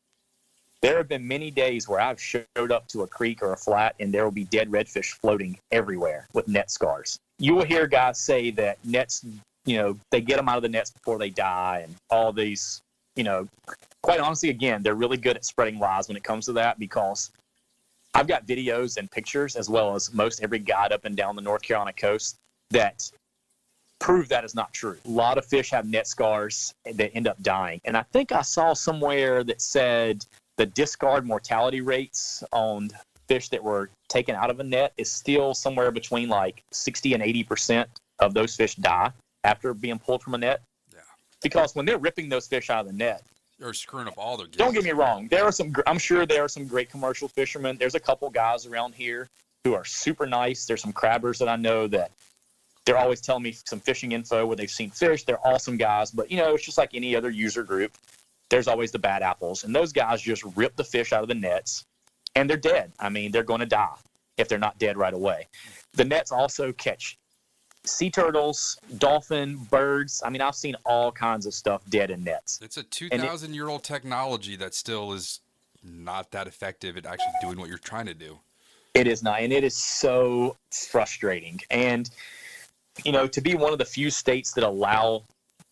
There have been many days where I've showed up to a creek or a flat, and there will be dead redfish floating everywhere with net scars. You will hear guys say that nets, they get them out of the nets before they die, and all these, quite honestly, again, they're really good at spreading lies when it comes to that, because I've got videos and pictures, as well as most every guide up and down the North Carolina coast, that prove that is not true. A lot of fish have net scars that end up dying. And I think I saw somewhere that said the discard mortality rates on fish that were taken out of a net is still somewhere between like 60 and 80% of those fish die after being pulled from a net. Yeah. Because when they're ripping those fish out of the net, they're screwing up all their gills. Don't get me wrong. I'm sure there are some great commercial fishermen. There's a couple guys around here who are super nice. There's some crabbers that I know that they're always telling me some fishing info where they've seen fish. They're awesome guys. But, it's just like any other user group. There's always the bad apples. And those guys just rip the fish out of the nets, and they're dead. I mean, they're going to die if they're not dead right away. The nets also catch sea turtles, dolphin, birds. I mean, I've seen all kinds of stuff dead in nets. It's a 2,000-year-old technology that still is not that effective at actually doing what you're trying to do. It is not, and it is so frustrating. And, to be one of the few states that allow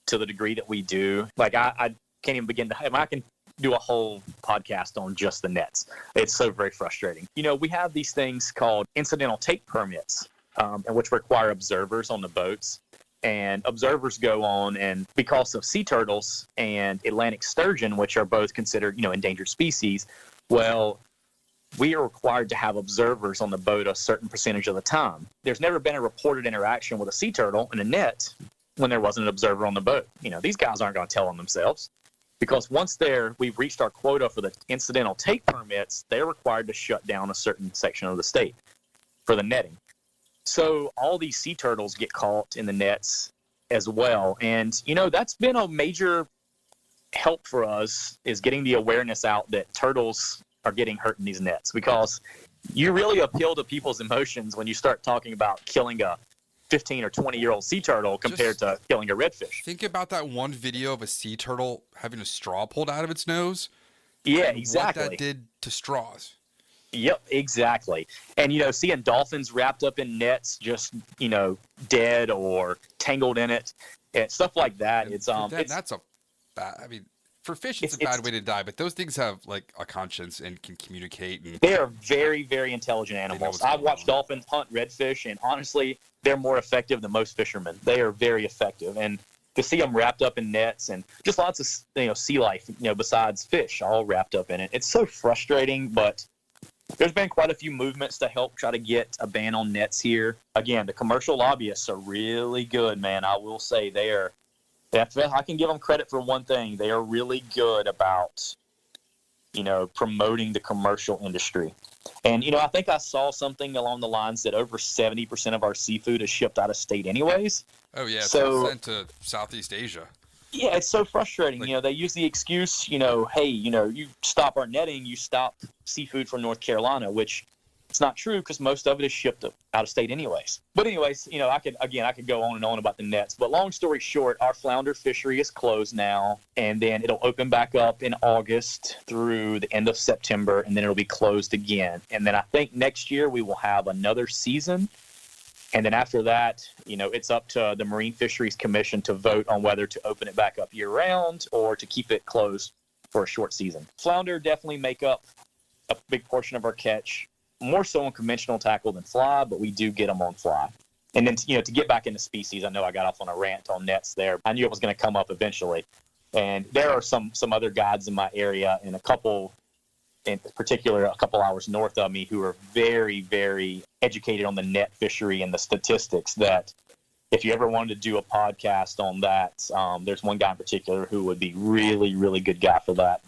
to the degree that we do, like I can't even begin to, I can do a whole podcast on just the nets. It's so very frustrating. We have these things called incidental take permits, and which require observers on the boats. And observers go on, and because of sea turtles and Atlantic sturgeon, which are both considered, endangered species, well, we are required to have observers on the boat a certain percentage of the time. There's never been a reported interaction with a sea turtle in a net when there wasn't an observer on the boat. These guys aren't going to tell on themselves, because once we've reached our quota for the incidental take permits, they're required to shut down a certain section of the state for the netting. So all these sea turtles get caught in the nets as well. And, that's been a major help for us, is getting the awareness out that turtles are getting hurt in these nets, because you really appeal to people's emotions when you start talking about killing a 15 or 20-year-old sea turtle compared to killing a redfish. Think about that one video of a sea turtle having a straw pulled out of its nose. Yeah, exactly. What that did to straws. Yep, exactly. And, seeing dolphins wrapped up in nets, just, dead or tangled in it, and stuff like that. And It's, for them, it's, that's a bad. I mean, for fish, it's a it's, bad way to die. But those things have like a conscience and can communicate, and they are very, very intelligent they know animals. what's I've going watched on. dolphins hunt redfish, and honestly, they're more effective than most fishermen. They are very effective. And to see them wrapped up in nets and just lots of, sea life, besides fish, all wrapped up in it. It's so frustrating, but there's been quite a few movements to help try to get a ban on nets here. Again, the commercial lobbyists are really good, man. I will say I can give them credit for one thing. They are really good about, promoting the commercial industry. And, I think I saw something along the lines that over 70% of our seafood is shipped out of state anyways. Oh yeah, it's So, sent to Southeast Asia. yeah, it's so frustrating. Like- They use the excuse, hey, you stop our netting, you stop seafood from North Carolina, which it's not true because most of it is shipped out of state anyways. But anyways, I could go on and on about the nets. But long story short, our flounder fishery is closed now, and then it'll open back up in August through the end of September, and then it'll be closed again. And then I think next year we will have another season. And then after that, it's up to the Marine Fisheries Commission to vote on whether to open it back up year-round or to keep it closed for a short season. Flounder definitely make up a big portion of our catch, more so on conventional tackle than fly, but we do get them on fly. And then, to get back into species, I know I got off on a rant on nets there. I knew it was going to come up eventually. And there are some other guides in my area, and in particular, a couple hours north of me, who are very, very educated on the net fishery and the statistics that if you ever wanted to do a podcast on that, there's one guy in particular who would be really, really good guy for that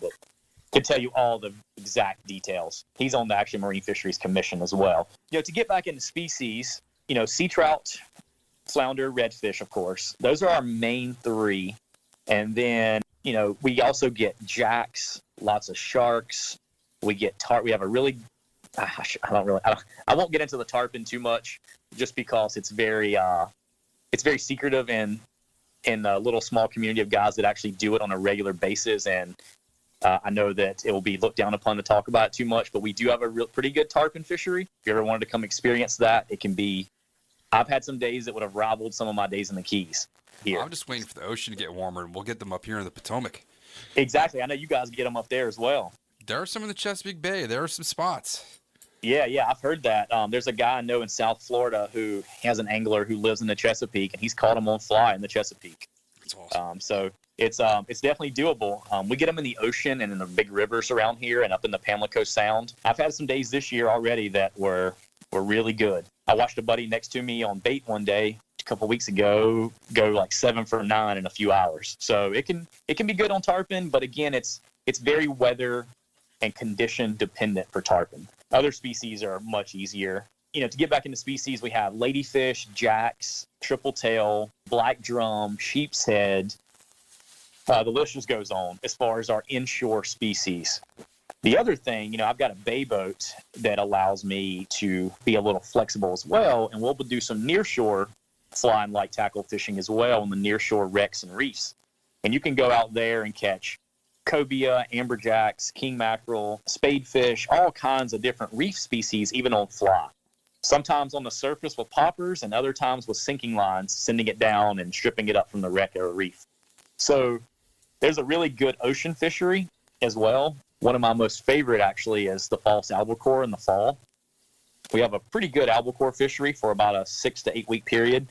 could tell you all the exact details. He's on the actual Marine Fisheries Commission as well. To get back into species, sea trout, flounder, redfish, of course. Those are our main three. And then, we also get jacks, lots of sharks. We get we have a really, I won't get into the tarpon too much just because it's very secretive in the little small community of guys that actually do it on a regular basis. And I know that it will be looked down upon to talk about it too much, but we do have a pretty good tarpon fishery. If you ever wanted to come experience that, it can be, I've had some days that would have rivaled some of my days in the Keys here. I'm just waiting for the ocean to get warmer, and we'll get them up here in the Potomac. Exactly. I know you guys get them up there as well. There are some in the Chesapeake Bay. There are some spots. Yeah, I've heard that. There's a guy I know in South Florida who has an angler who lives in the Chesapeake, and he's caught them on fly in the Chesapeake. That's awesome. So it's definitely doable. We get them in the ocean and in the big rivers around here and up in the Pamlico Sound. I've had some days this year already that were really good. I watched a buddy next to me on bait one day a couple weeks ago go like 7 for 9 in a few hours. So it can be good on tarpon, but again, it's very weather and condition dependent for tarpon. Other species are much easier. To get back into species, we have ladyfish, jacks, triple tail, black drum, sheep's head. The list just goes on as far as our inshore species. The other thing, I've got a bay boat that allows me to be a little flexible as well, and we'll do some nearshore fly and light tackle fishing as well on the nearshore wrecks and reefs. And you can go out there and catch cobia, amberjacks, king mackerel, spadefish, all kinds of different reef species, even on fly. Sometimes on the surface with poppers and other times with sinking lines, sending it down and stripping it up from the wreck or a reef. So there's a really good ocean fishery as well. One of my most favorite actually is the false albacore in the fall. We have a pretty good albacore fishery for about a 6 to 8 week period,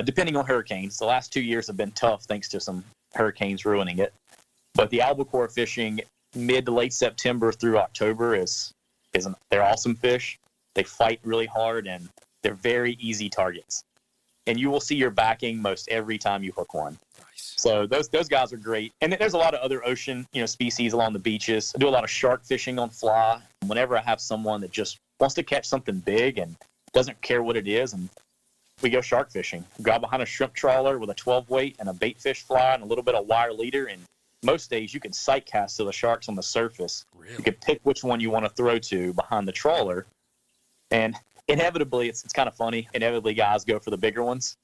depending on hurricanes. The last 2 years have been tough thanks to some hurricanes ruining it. But the albacore fishing mid to late September through October they're awesome fish. They fight really hard and they're very easy targets. And you will see your backing most every time you hook one. Nice. So those guys are great. And there's a lot of other ocean, species along the beaches. I do a lot of shark fishing on fly. Whenever I have someone that just wants to catch something big and doesn't care what it is, and we go shark fishing. Grab behind a shrimp trawler with a 12 weight and a bait fish fly and a little bit of wire leader, and most days you can sight cast to the sharks on the surface. Really? You can pick which one you want to throw to behind the trawler. And inevitably, it's kind of funny. Inevitably, guys go for the bigger ones.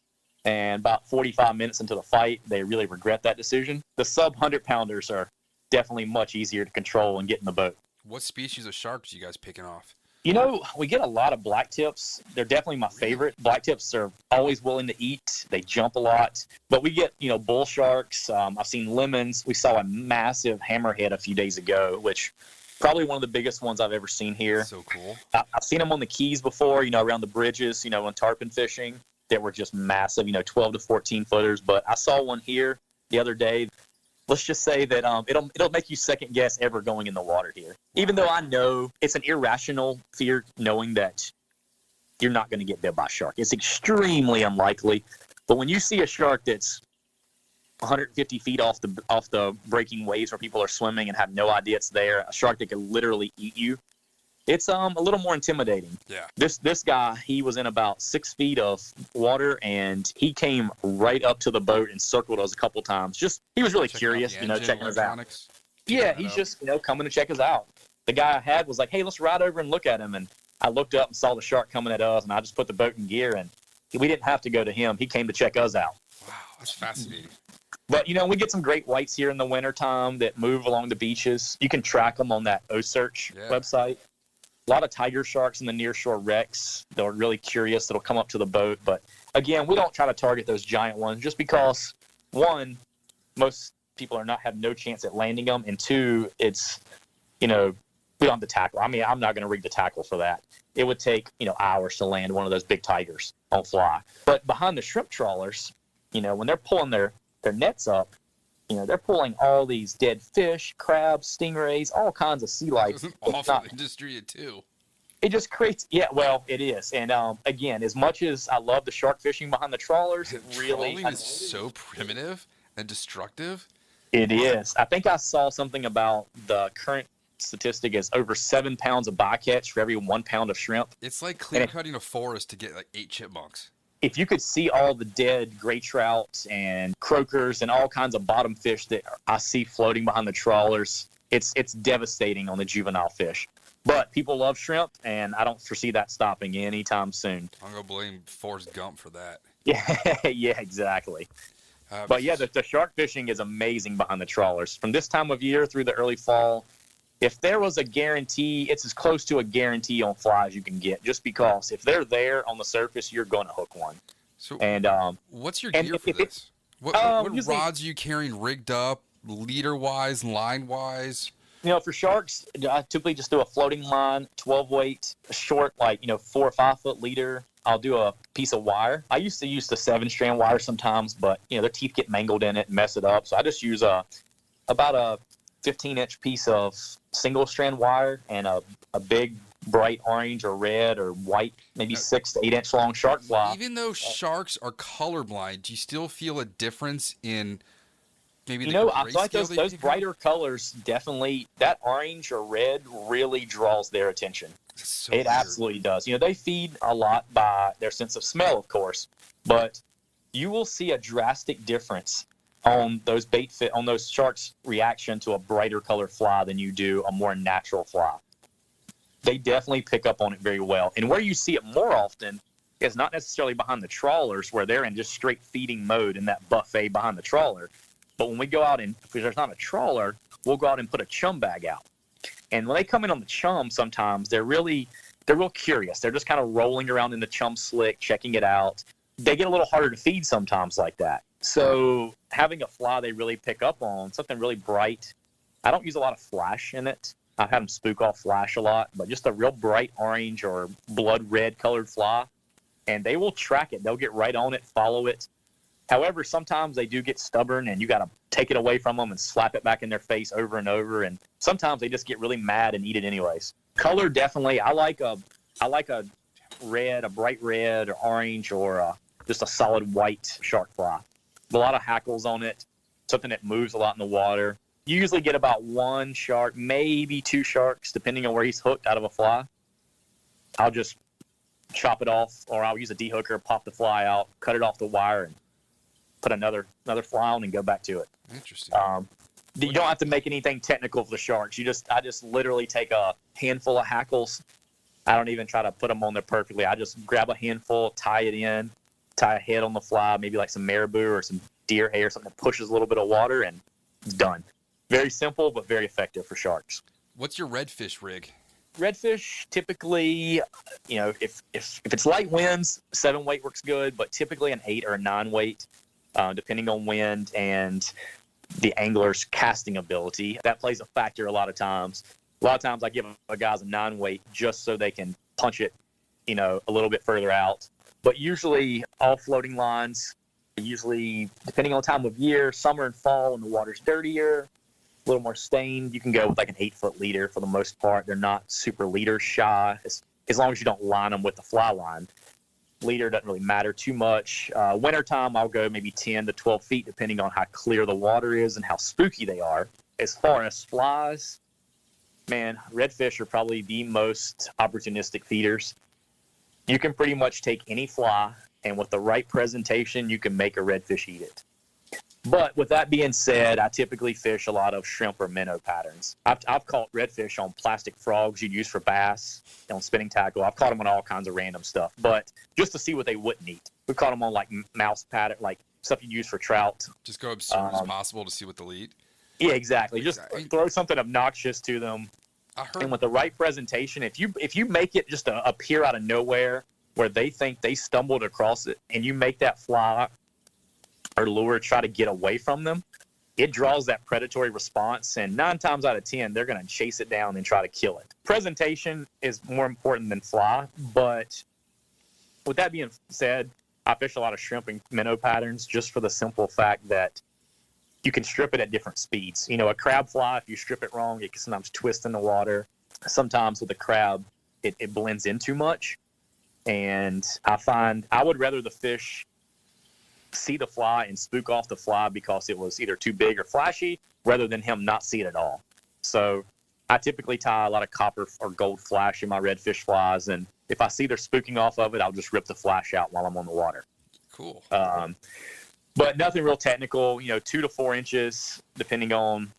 And about 45 minutes into the fight, they really regret that decision. The sub 100-pounders are definitely much easier to control and get in the boat. What species of sharks are you guys picking off? You know, we get a lot of black tips. They're definitely my favorite. Black tips are always willing to eat. They jump a lot. But we get, bull sharks. I've seen lemons. We saw a massive hammerhead a few days ago, which probably one of the biggest ones I've ever seen here. So cool. I've seen them on the Keys before, around the bridges, when tarpon fishing, that were just massive, 12 to 14 footers. But I saw one here the other day. Let's just say that it'll make you second guess ever going in the water here. Even though I know it's an irrational fear, knowing that you're not going to get bit by a shark. It's extremely unlikely. But when you see a shark that's 150 feet off the breaking waves where people are swimming and have no idea it's there, a shark that could literally eat you, it's a little more intimidating. Yeah. This guy, he was in about 6 feet of water, and he came right up to the boat and circled us a couple times. He was really curious, checking us out. Yeah, he's just coming to check us out. The guy I had was like, "Hey, let's ride over and look at him." And I looked up and saw the shark coming at us, and I just put the boat in gear, and we didn't have to go to him. He came to check us out. Wow, that's fascinating. But, we get some great whites here in the wintertime that move along the beaches. You can track them on that O-Search website. A lot of tiger sharks in the nearshore wrecks. They're really curious. That'll come up to the boat. But, again, we don't try to target those giant ones just because, one, most people have no chance at landing them. And two, it's, we don't have the tackle. I mean, I'm not going to rig the tackle for that. It would take, hours to land one of those big tigers on fly. But behind the shrimp trawlers, when they're pulling their nets up, they're pulling all these dead fish, crabs, stingrays, all kinds of sea life. It's an awful industry, too. It just creates, it is. And again, as much as I love the shark fishing behind the trawlers, Trawling is so primitive and destructive. It is. I think I saw something about the current statistic is over 7 pounds of bycatch for every 1 pound of shrimp. It's like clear cutting a forest to get like 8 chipmunks. If you could see all the dead gray trout and croakers and all kinds of bottom fish that I see floating behind the trawlers, it's devastating on the juvenile fish. But people love shrimp, and I don't foresee that stopping anytime soon. I'm going to blame Forrest Gump for that. Yeah, exactly. But yeah, the shark fishing is amazing behind the trawlers. From this time of year through the early fall, if there was a guarantee, it's as close to a guarantee on fly as you can get, just because if they're there on the surface, you're going to hook one. So, and what's your gear for this? What rods are you carrying rigged up, leader-wise, line-wise? For sharks, I typically just do a floating line, 12-weight, short, 4 or 5 foot leader. I'll do a piece of wire. I used to use the 7-strand wire sometimes, but, their teeth get mangled in it and mess it up. So I just use about a 15-inch piece of single-strand wire and a big bright orange or red or white, maybe 6 to 8 inch long shark fly. Even though sharks are colorblind, do you still feel a difference in maybe the I feel like those brighter colors definitely, that orange or red really draws their attention. So it absolutely does. They feed a lot by their sense of smell, of course, but you will see a drastic difference on those on those sharks' reaction to a brighter color fly than you do a more natural fly. They definitely pick up on it very well. And where you see it more often is not necessarily behind the trawlers, where they're in just straight feeding mode in that buffet behind the trawler. But when we go out and, if there's not a trawler, we'll go out and put a chum bag out. And when they come in on the chum, sometimes they're real curious. They're just kind of rolling around in the chum slick, checking it out. They get a little harder to feed sometimes like that. So having a fly they really pick up on, something really bright. I don't use a lot of flash in it. I've had them spook off flash a lot, but just a real bright orange or blood red colored fly, and they will track it. They'll get right on it, follow it. However, sometimes they do get stubborn, and you got to take it away from them and slap it back in their face over and over. And sometimes they just get really mad and eat it anyways. Color, definitely. I like a red, a bright red or orange, or just a solid white shark fly. A lot of hackles on it, something that moves a lot in the water. You usually get about 1 shark, maybe 2 sharks, depending on where he's hooked out of a fly. I'll just chop it off, or I'll use a de-hooker, pop the fly out, cut it off the wire, and put another fly on and go back to it. Interesting. You don't have to make anything technical for the sharks. I just literally take a handful of hackles. I don't even try to put them on there perfectly. I just grab a handful, tie it in, tie a head on the fly, maybe like some marabou or some deer hair, something that pushes a little bit of water, and it's done. Very simple, but very effective for sharks. What's your redfish rig? Redfish, typically, if it's light winds, 7 weight works good, but typically an 8 or a 9 weight, depending on wind and the angler's casting ability. That plays a factor a lot of times. A lot of times I give a guys a 9 weight just so they can punch it, a little bit further out. But usually all floating lines, usually depending on time of year, summer and fall when the water's dirtier, a little more stained, you can go with like an 8-foot leader for the most part. They're not super leader shy as long as you don't line them with the fly line. Leader doesn't really matter too much. Wintertime, I'll go maybe 10 to 12 feet depending on how clear the water is and how spooky they are. As far as flies, man, redfish are probably the most opportunistic feeders. You can pretty much take any fly, and with the right presentation, you can make a redfish eat it. But with that being said, I typically fish a lot of shrimp or minnow patterns. I've caught redfish on plastic frogs you'd use for bass, on spinning tackle. I've caught them on all kinds of random stuff, but just to see what they wouldn't eat. We've caught them on like mouse pattern, like stuff you'd use for trout. Just go absurd as possible to see what they'll eat. Yeah, exactly. Just throw something obnoxious to them. And with the right presentation, if you make it just appear out of nowhere where they think they stumbled across it, and you make that fly or lure try to get away from them, it draws that predatory response, and 9 times out of 10, they're going to chase it down and try to kill it. Presentation is more important than fly, but with that being said, I fish a lot of shrimp and minnow patterns just for the simple fact that you can strip it at different speeds. A crab fly, if you strip it wrong, it can sometimes twist in the water. Sometimes with a crab, it blends in too much, and I find I would rather the fish see the fly and spook off the fly because it was either too big or flashy rather than him not see it at all. So I typically tie a lot of copper or gold flash in my redfish flies, and if I see they're spooking off of it, I'll just rip the flash out while I'm on the water. Cool. But nothing real technical, 2 to 4 inches depending on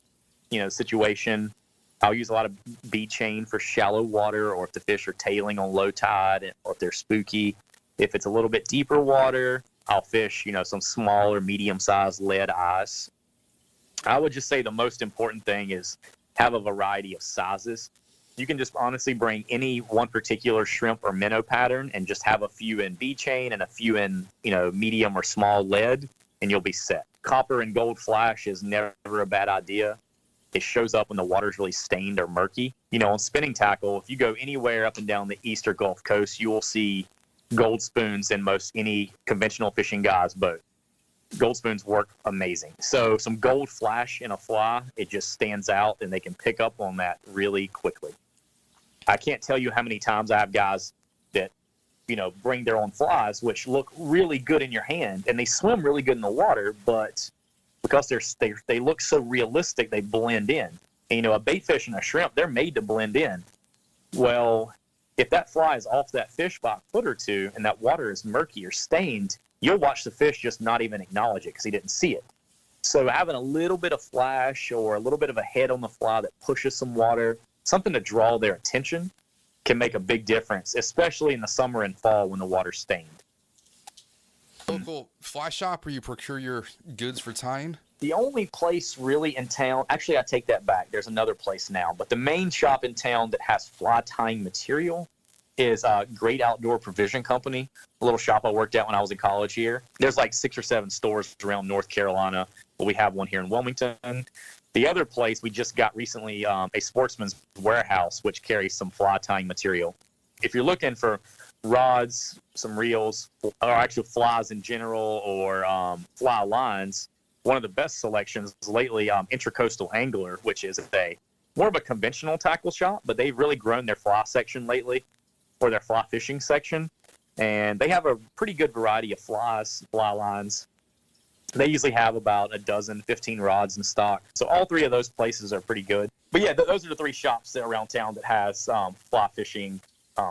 situation. I'll use a lot of bead chain for shallow water, or if the fish are tailing on low tide, or if they're spooky. If it's a little bit deeper water, I'll fish, some small or medium-sized lead eyes. I would just say the most important thing is have a variety of sizes. You can just honestly bring any one particular shrimp or minnow pattern and just have a few in bead chain and a few in, medium or small lead, and you'll be set. Copper and gold flash is never a bad idea. It shows up when the water's really stained or murky. On spinning tackle, if you go anywhere up and down the East or Gulf Coast, you will see gold spoons in most any conventional fishing guy's boat. Gold spoons work amazing. So some gold flash in a fly, it just stands out, and they can pick up on that really quickly. I can't tell you how many times I have guys that, bring their own flies, which look really good in your hand, and they swim really good in the water, but because they look so realistic, they blend in. And, a bait fish and a shrimp, they're made to blend in. Well, if that fly is off that fish by a foot or two and that water is murky or stained, you'll watch the fish just not even acknowledge it because he didn't see it. So having a little bit of flash or a little bit of a head on the fly that pushes some water, something to draw their attention, can make a big difference, especially in the summer and fall when the water's stained. Local fly shop where you procure your goods for tying? The only place really in town, actually I take that back, there's another place now, but the main shop in town that has fly tying material is Great Outdoor Provision Company, a little shop I worked at when I was in college here. There's like 6 or 7 stores around North Carolina, but we have one here in Wilmington. The other place we just got recently, a Sportsman's Warehouse, which carries some fly tying material. If you're looking for rods, some reels, or actual flies in general, or fly lines, one of the best selections lately, Intracoastal Angler, which is more of a conventional tackle shop, but they've really grown their fly section lately, or their fly fishing section, and they have a pretty good variety of fly lines. They usually have about 15 rods in stock. So all 3 of those places are pretty good. But yeah, those are the 3 shops that are around town that has fly fishing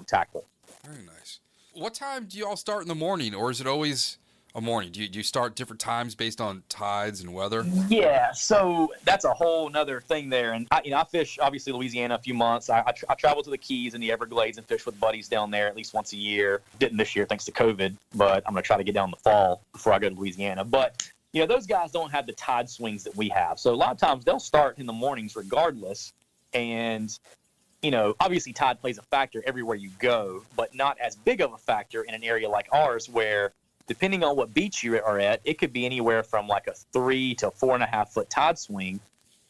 tackle. Very nice. What time do you all start in the morning, or is it always a morning? Do you start different times based on tides and weather? Yeah, so that's a whole nother thing there. And I fish, obviously, Louisiana a few months. I travel to the Keys and the Everglades and fish with buddies down there at least once a year. Didn't this year thanks to COVID, but I'm going to try to get down in the fall before I go to Louisiana. But, those guys don't have the tide swings that we have. So a lot of times they'll start in the mornings regardless. And, obviously tide plays a factor everywhere you go, but not as big of a factor in an area like ours where, depending on what beach you are at, it could be anywhere from like a 3 to 4.5 foot tide swing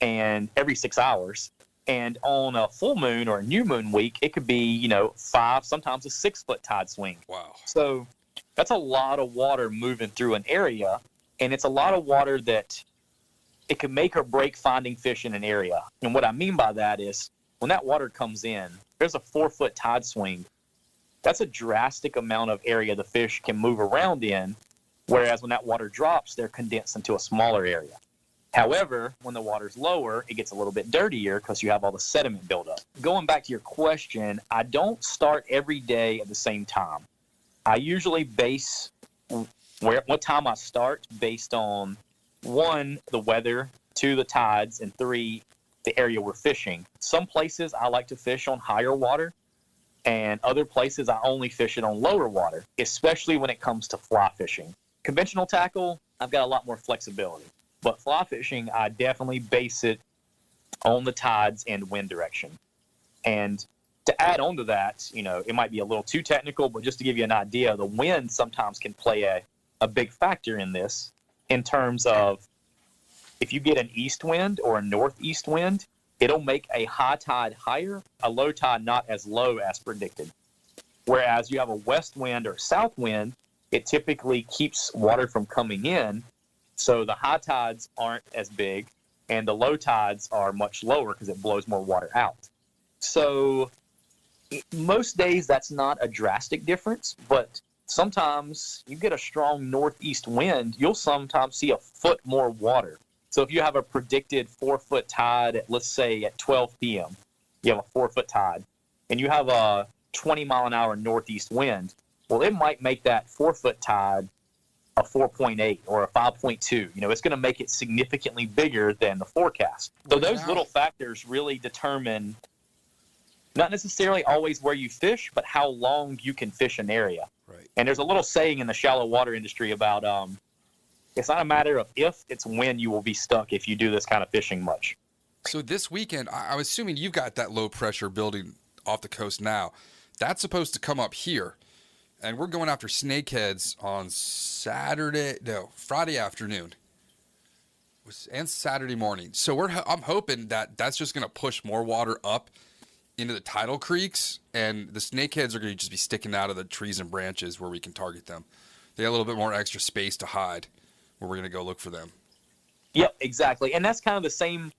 and every 6 hours. And on a full moon or a new moon week, it could be, 5, sometimes a 6 foot tide swing. Wow. So that's a lot of water moving through an area. And it's a lot of water that it can make or break finding fish in an area. And what I mean by that is when that water comes in, there's a 4 foot tide swing. That's a drastic amount of area the fish can move around in. Whereas when that water drops, they're condensed into a smaller area. However, when the water's lower, it gets a little bit dirtier because you have all the sediment buildup. Going back to your question, I don't start every day at the same time. I usually base what time I start based on 1, the weather, 2, the tides, and 3, the area we're fishing. Some places I like to fish on higher water, and other places I only fish it on lower water, especially when it comes to fly fishing. Conventional tackle, I've got a lot more flexibility. But fly fishing, I definitely base it on the tides and wind direction. And to add on to that, it might be a little too technical, but just to give you an idea, the wind sometimes can play a big factor in this in terms of if you get an east wind or a northeast wind, it'll make a high tide higher, a low tide not as low as predicted. Whereas you have a west wind or south wind, it typically keeps water from coming in. So the high tides aren't as big and the low tides are much lower because it blows more water out. So most days that's not a drastic difference, but sometimes you get a strong northeast wind, you'll sometimes see a foot more water. So if you have a predicted 4 foot tide at, let's say at 12 p.m., you have a 4 foot tide and you have a 20 mile an hour northeast wind, well, it might make that 4 foot tide a 4.8 or a 5.2. It's going to make it significantly bigger than the forecast. So those little factors really determine not necessarily always where you fish, but how long you can fish an area. Right. And there's a little saying in the shallow water industry about it's not a matter of if, it's when you will be stuck if you do this kind of fishing much. So this weekend, I'm assuming you've got that low pressure building off the coast now. That's supposed to come up here. And we're going after snakeheads on Friday afternoon and Saturday morning. So I'm hoping that that's just going to push more water up into the tidal creeks, and the snakeheads are going to just be sticking out of the trees and branches where we can target them. They got a little bit more extra space to hide where we're going to go look for them. Yep, exactly. And that's kind of the same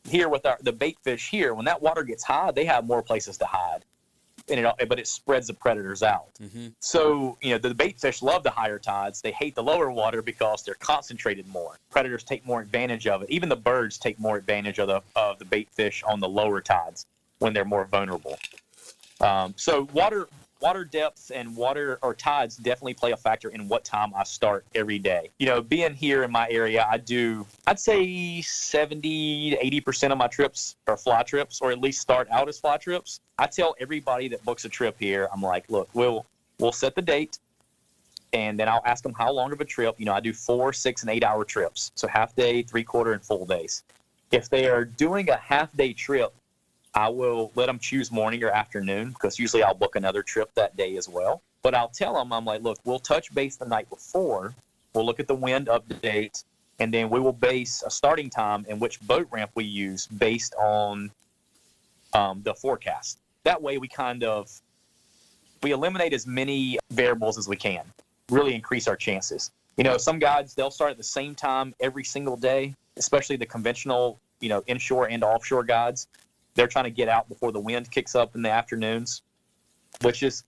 here with the bait fish here. When that water gets high, they have more places to hide. But it spreads the predators out. Mm-hmm. So, the bait fish love the higher tides. They hate the lower water because they're concentrated more. Predators take more advantage of it. Even the birds take more advantage of the bait fish on the lower tides when they're more vulnerable. So water depth and water or tides definitely play a factor in what time I start every day. Being here in my area, I'd say 70 to 80% of my trips are fly trips, or at least start out as fly trips. I tell everybody that books a trip here, I'm like, look, we'll set the date, and then I'll ask them how long of a trip. I do 4, 6, and 8 hour trips. So half day, 3/4, and full days. If they are doing a half day trip, I will let them choose morning or afternoon, because usually I'll book another trip that day as well. But I'll tell them, I'm like, look, we'll touch base the night before. We'll look at the wind update, and then we will base a starting time and which boat ramp we use based on the forecast. That way we eliminate as many variables as we can, really increase our chances. Some guides, they'll start at the same time every single day, especially the conventional, inshore and offshore guides. They're trying to get out before the wind kicks up in the afternoons, which is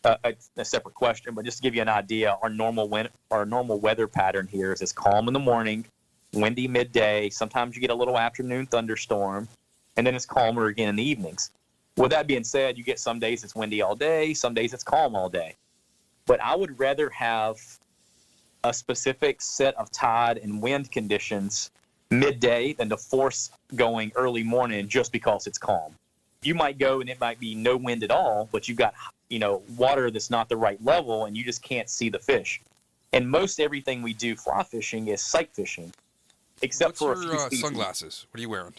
a separate question. But just to give you an idea, our normal weather pattern here is it's calm in the morning, windy midday. Sometimes you get a little afternoon thunderstorm, and then it's calmer again in the evenings. With that being said, you get some days it's windy all day, some days it's calm all day. But I would rather have a specific set of tide and wind conditions midday than to force going early morning just because it's calm. You might go and it might be no wind at all, but you've got water that's not the right level and you just can't see the fish. And most everything we do fly fishing is sight fishing, except for a few species. Sunglasses? What are you wearing?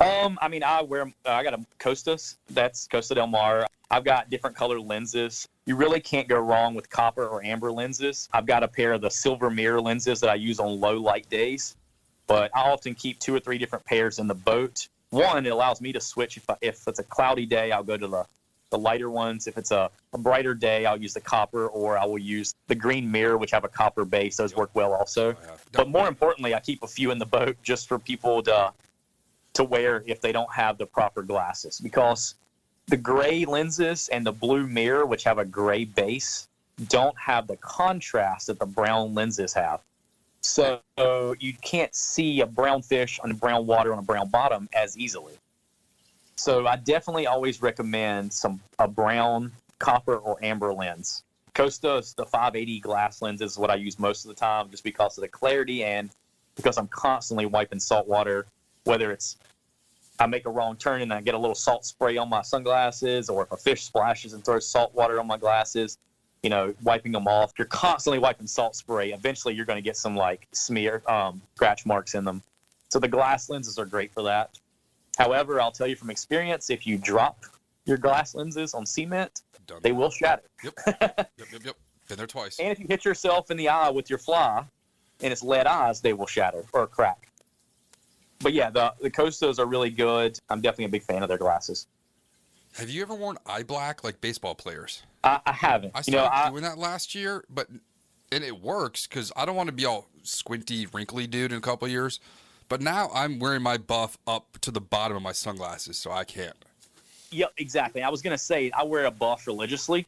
I mean, I got a Costas. That's Costa Del Mar. I've got different colored lenses. You really can't go wrong with copper or amber lenses. I've got a pair of the silver mirror lenses that I use on low light days, but I often keep 2 or 3 different pairs in the boat. One, it allows me to switch. If it's a cloudy day, I'll go to the lighter ones. If it's a brighter day, I'll use the copper, or I will use the green mirror, which have a copper base. Those work well also. But more importantly, I keep a few in the boat just for people to wear if they don't have the proper glasses, because the gray lenses and the blue mirror, which have a gray base, don't have the contrast that the brown lenses have. So you can't see a brown fish on a brown water on a brown bottom as easily. So I definitely always recommend a brown, copper, or amber lens. Costa's, the 580 glass lens, is what I use most of the time, just because of the clarity and because I'm constantly wiping salt water, whether it's I make a wrong turn and I get a little salt spray on my sunglasses, or if a fish splashes and throws salt water on my glasses, wiping them off. If you're constantly wiping salt spray, eventually you're going to get some scratch marks in them. So the glass lenses are great for that. However, I'll tell you from experience, if you drop your glass lenses on cement, they will shatter. Yep. Been there twice. And if you hit yourself in the eye with your fly and it's lead eyes, they will shatter or crack. But yeah, the Costas are really good. I'm definitely a big fan of their glasses. Have you ever worn eye black like baseball players? I haven't. I started doing that last year, and it works because I don't want to be all squinty, wrinkly dude in a couple of years. But now I'm wearing my buff up to the bottom of my sunglasses, so I can't. Yep, exactly. I was going to say, I wear a buff religiously.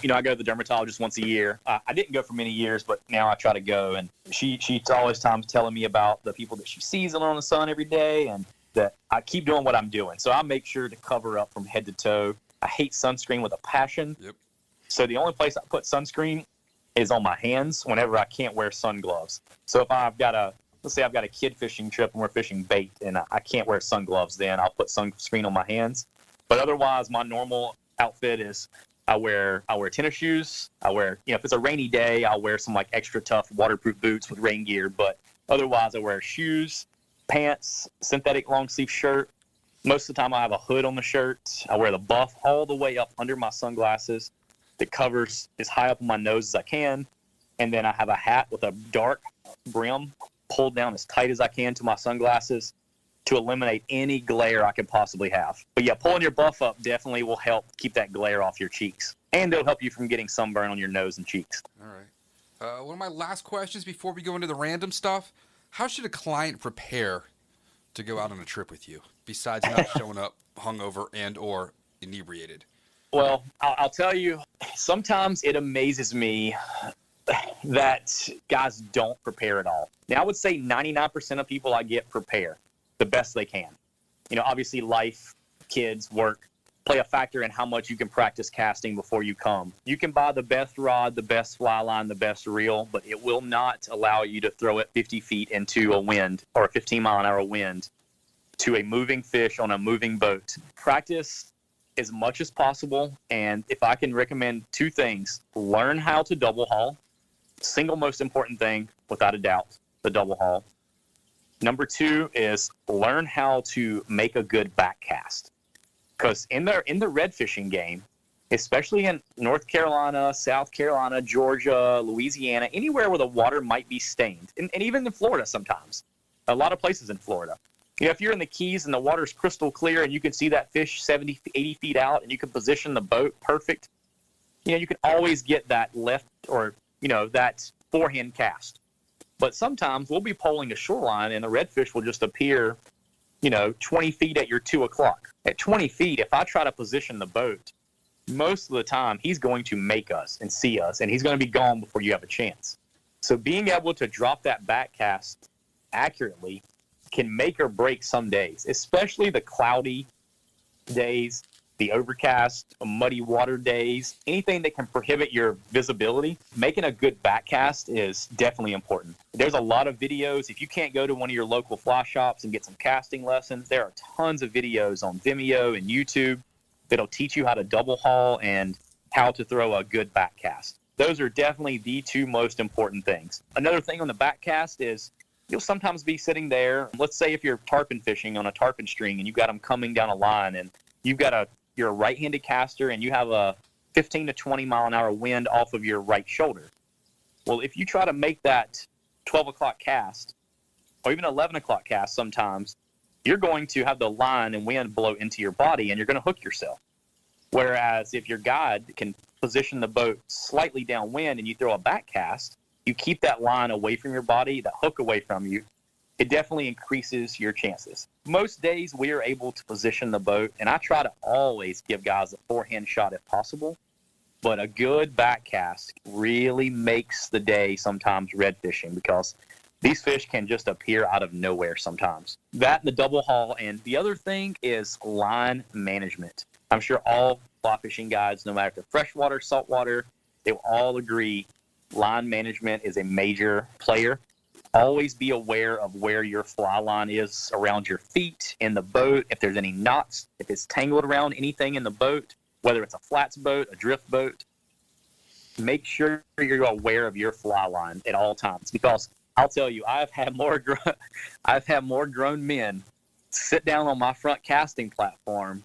I go to the dermatologist once a year. I didn't go for many years, but now I try to go. And she's always telling me about the people that she sees on the sun every day, and that I keep doing what I'm doing. So I make sure to cover up from head to toe. I hate sunscreen with a passion. Yep. So the only place I put sunscreen is on my hands whenever I can't wear sun gloves. So if let's say I've got a kid fishing trip and we're fishing bait and I can't wear sun gloves, then I'll put sunscreen on my hands. But otherwise, my normal outfit is I wear tennis shoes. I wear, if it's a rainy day, I'll wear some extra tough waterproof boots with rain gear. But otherwise, I wear shoes, pants, synthetic long sleeve shirt. Most of the time, I have a hood on the shirt. I wear the buff all the way up under my sunglasses that covers as high up on my nose as I can. And then I have a hat with a dark brim pulled down as tight as I can to my sunglasses to eliminate any glare I could possibly have. But yeah, pulling your buff up definitely will help keep that glare off your cheeks. And it'll help you from getting sunburn on your nose and cheeks. All right. One of my last questions before we go into the random stuff, how should a client prepare to go out on a trip with you, besides not showing up hungover and or inebriated? Well, I'll tell you, sometimes it amazes me that guys don't prepare at all. Now, I would say 99% of people I get prepare the best they can. Obviously life, kids, work play a factor in how much you can practice casting before you come. You can buy the best rod, the best fly line, the best reel, but it will not allow you to throw it 50 feet into a wind or a 15-mile-an-hour wind to a moving fish on a moving boat. Practice as much as possible, and if I can recommend 2 things, learn how to double haul. Single most important thing, without a doubt, the double haul. Number 2 is learn how to make a good back cast. Because in the red fishing game, especially in North Carolina, South Carolina, Georgia, Louisiana, anywhere where the water might be stained, and even in Florida sometimes, a lot of places in Florida. If you're in the Keys and the water's crystal clear and you can see that fish 70, 80 feet out and you can position the boat perfect, you can always get that left or, that forehand cast. But sometimes we'll be poling a shoreline and the redfish will just appear, 20 feet at your 2 o'clock. At 20 feet, if I try to position the boat, most of the time he's going to make us and see us, and he's going to be gone before you have a chance. So being able to drop that back cast accurately can make or break some days, especially the cloudy days, the overcast, muddy water days, anything that can prohibit your visibility. Making a good backcast is definitely important. There's a lot of videos. If you can't go to one of your local fly shops and get some casting lessons, there are tons of videos on Vimeo and YouTube that'll teach you how to double haul and how to throw a good backcast. Those are definitely the 2 most important things. Another thing on the backcast is you'll sometimes be sitting there. Let's say if you're tarpon fishing on a tarpon string and you've got them coming down a line, and you're a right-handed caster and you have a 15 to 20 mile an hour wind off of your right shoulder. Well, if you try to make that 12 o'clock cast or even 11 o'clock cast sometimes, you're going to have the line and wind blow into your body and you're going to hook yourself. Whereas if your guide can position the boat slightly downwind and you throw a back cast, you keep that line away from your body, that hook away from you, it definitely increases your chances. Most days we are able to position the boat, and I try to always give guys a forehand shot if possible, but a good back cast really makes the day sometimes red fishing because these fish can just appear out of nowhere sometimes. That and the double haul, and the other thing is line management. I'm sure all fly fishing guides, no matter if they're freshwater, saltwater, they will all agree line management is a major player. Always be aware of where your fly line is around your feet in the boat, if there's any knots, if it's tangled around anything in the boat, whether it's a flats boat, a drift boat. Make sure you're aware of your fly line at all times, because I'll tell you, I've had more grown men sit down on my front casting platform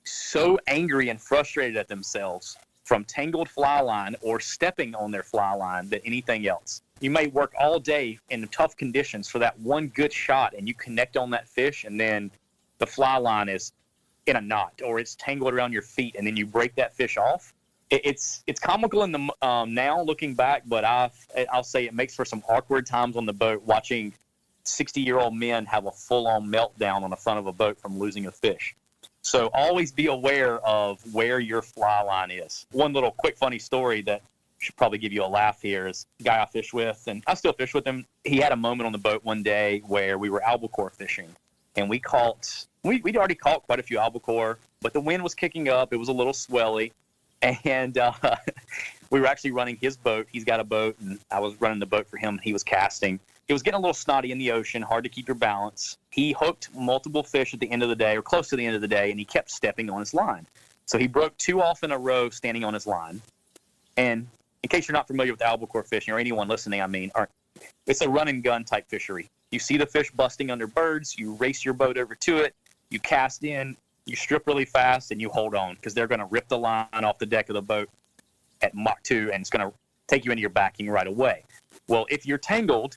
so angry and frustrated at themselves from tangled fly line or stepping on their fly line than anything else. You may work all day in tough conditions for that one good shot and you connect on that fish and then the fly line is in a knot or it's tangled around your feet and then you break that fish off. It's comical in the now looking back, but I'll say it makes for some awkward times on the boat watching 60-year-old men have a full-on meltdown on the front of a boat from losing a fish. So always be aware of where your fly line is. One little quick funny story that should probably give you a laugh here is a guy I fish with, and I still fish with him. He had a moment on the boat one day where we were albacore fishing, and we'd already caught quite a few albacore, but the wind was kicking up. It was a little swelly, and we were actually running his boat. He's got a boat, and I was running the boat for him, and he was casting. It was getting a little snotty in the ocean, hard to keep your balance. He hooked multiple fish at the end of the day, or close to the end of the day, and he kept stepping on his line. So he broke 2 off in a row standing on his line. And in case you're not familiar with albacore fishing, or anyone listening, it's a run and gun type fishery. You see the fish busting under birds, you race your boat over to it, you cast in, you strip really fast, and you hold on, because they're going to rip the line off the deck of the boat at Mach 2, and it's going to take you into your backing right away. Well, if you're tangled,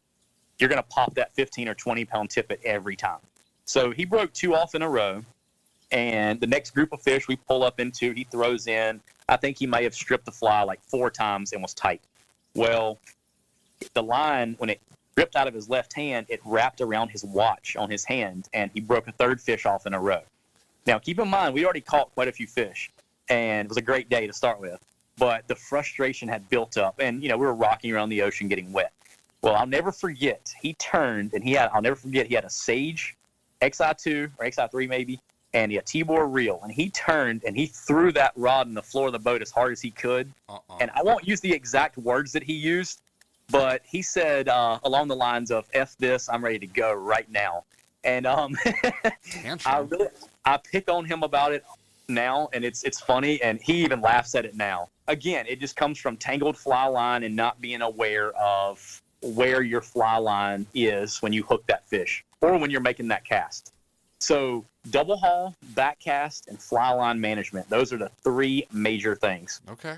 you're going to pop that 15 or 20-pound tippet every time. So he broke 2 off in a row, and the next group of fish we pull up into, he throws in. I think he may have stripped the fly like 4 times and was tight. Well, the line, when it ripped out of his left hand, it wrapped around his watch on his hand, and he broke a 3rd fish off in a row. Now, keep in mind, we already caught quite a few fish, and it was a great day to start with, but the frustration had built up, and, we were rocking around the ocean getting wet. Well, I'll never forget, he turned, and he had a Sage XI2, or XI3 maybe, and a T-bore reel, and he turned, and he threw that rod in the floor of the boat as hard as he could, and I won't use the exact words that he used, but he said along the lines of, F this, I'm ready to go right now. And I pick on him about it now, and it's funny, and he even laughs at it now. Again, it just comes from tangled fly line and not being aware of where your fly line is when you hook that fish or when you're making that cast. So double haul, back cast, and fly line management. Those are the 3 major things. Okay.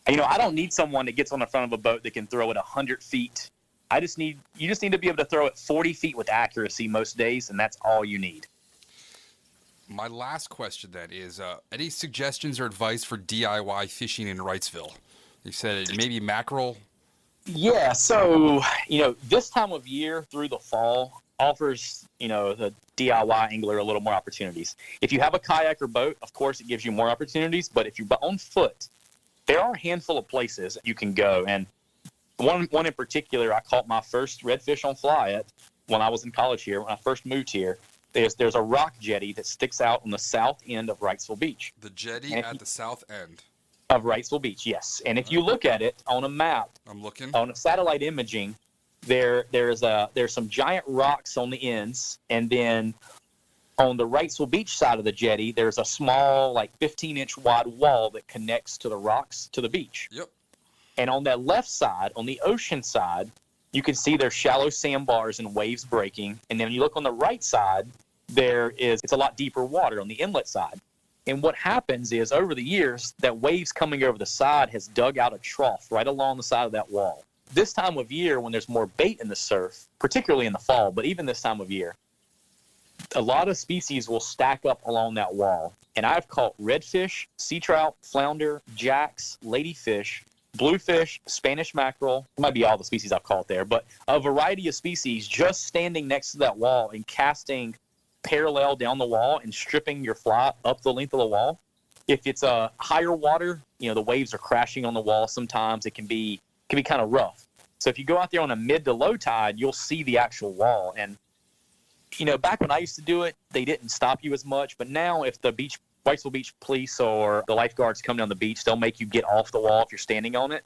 And, I don't need someone that gets on the front of a boat that can throw it 100 feet. You just need to be able to throw it 40 feet with accuracy most days, and that's all you need. My last question then is, any suggestions or advice for DIY fishing in Wrightsville? You said maybe mackerel. Yeah, so, this time of year through the fall offers, the DIY angler a little more opportunities. If you have a kayak or boat, of course, it gives you more opportunities, but if you're on foot, there are a handful of places you can go. And one in particular, I caught my first redfish on fly at when I was in college here, when I first moved here. There's a rock jetty that sticks out on the south end of Wrightsville Beach. The jetty at the south end of Wrightsville Beach, yes. And if you look at it on a map, I'm looking on a satellite imaging, there's some giant rocks on the ends, and then on the Wrightsville Beach side of the jetty, there's a small, like 15-inch wide wall that connects to the rocks to the beach. Yep. And on that left side, on the ocean side, you can see there's shallow sandbars and waves breaking. And then when you look on the right side, it's a lot deeper water on the inlet side. And what happens is over the years, that waves coming over the side has dug out a trough right along the side of that wall. This time of year, when there's more bait in the surf, particularly in the fall, but even this time of year, a lot of species will stack up along that wall. And I've caught redfish, sea trout, flounder, jacks, ladyfish, bluefish, Spanish mackerel. It might be all the species I've caught there, but a variety of species just standing next to that wall and casting parallel down the wall and stripping your fly up the length of the wall. If it's a higher water, the waves are crashing on the wall. Sometimes it can be kind of rough. So if you go out there on a mid to low tide, you'll see the actual wall. And back when I used to do it, they didn't stop you as much. But now if the Wrightsville Beach police or the lifeguards come down the beach, they'll make you get off the wall if you're standing on it.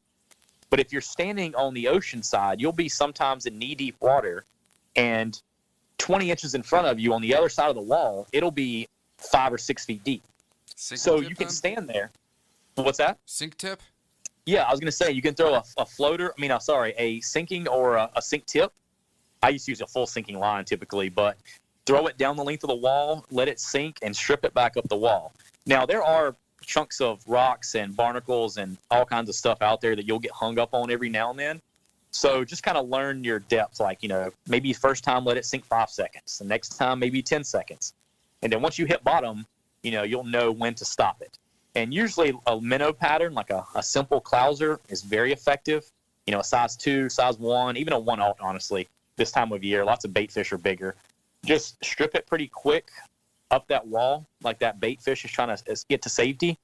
But if you're standing on the ocean side, you'll be sometimes in knee-deep water, and 20 inches in front of you on the other side of the wall, it'll be 5 or 6 feet deep. So you can stand there. What's that? Sink tip? Yeah, I was going to say, you can throw a sinking or a sink tip. I used to use a full sinking line typically, but throw it down the length of the wall, let it sink, and strip it back up the wall. Now, there are chunks of rocks and barnacles and all kinds of stuff out there that you'll get hung up on every now and then. So just kind of learn your depth. Like, maybe first time let it sink 5 seconds. The next time maybe 10 seconds. And then once you hit bottom, you'll know when to stop it. And usually a minnow pattern, like a simple clouser, is very effective. A size 2, size 1, even a 1/0, honestly, this time of year. Lots of bait fish are bigger. Just strip it pretty quick up that wall, like that bait fish is trying to get to safety,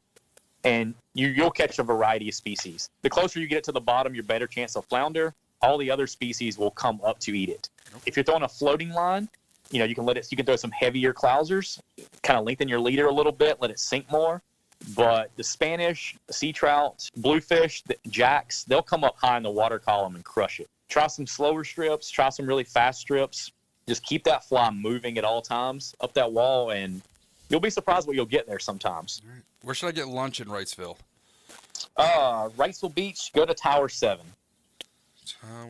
and you'll catch a variety of species. The closer you get to the bottom, your better chance of flounder. All the other species will come up to eat it. If you're throwing a floating line, you can throw some heavier clousers, kind of lengthen your leader a little bit, let it sink more. But the Spanish, the sea trout, bluefish, the jacks, they'll come up high in the water column and crush it. Try some slower strips, try some really fast strips. Just keep that fly moving at all times up that wall, and you'll be surprised what you'll get there sometimes. All right. Where should I get lunch in Wrightsville? Wrightsville Beach, go to Tower 7.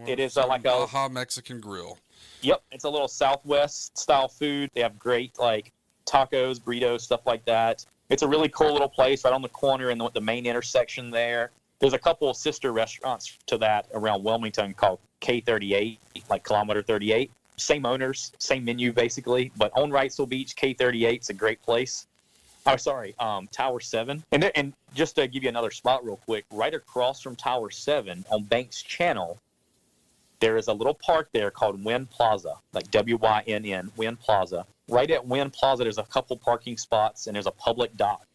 It is like a Baja Mexican Grill. Yep, it's a little Southwest style food. They have great tacos, burritos, stuff like that. It's a really cool little place right on the corner in the main intersection there. There's a couple of sister restaurants to that around Wilmington called K38, like Kilometer 38. Same owners, same menu basically, but on Wrightsville Beach, K38 is a great place. Tower 7. And just to give you another spot real quick, right across from Tower 7 on Banks Channel, there is a little park there called Wynn Plaza, like WYNN, Wynn Plaza. Right at Wynn Plaza, there's a couple parking spots, and there's a public dock.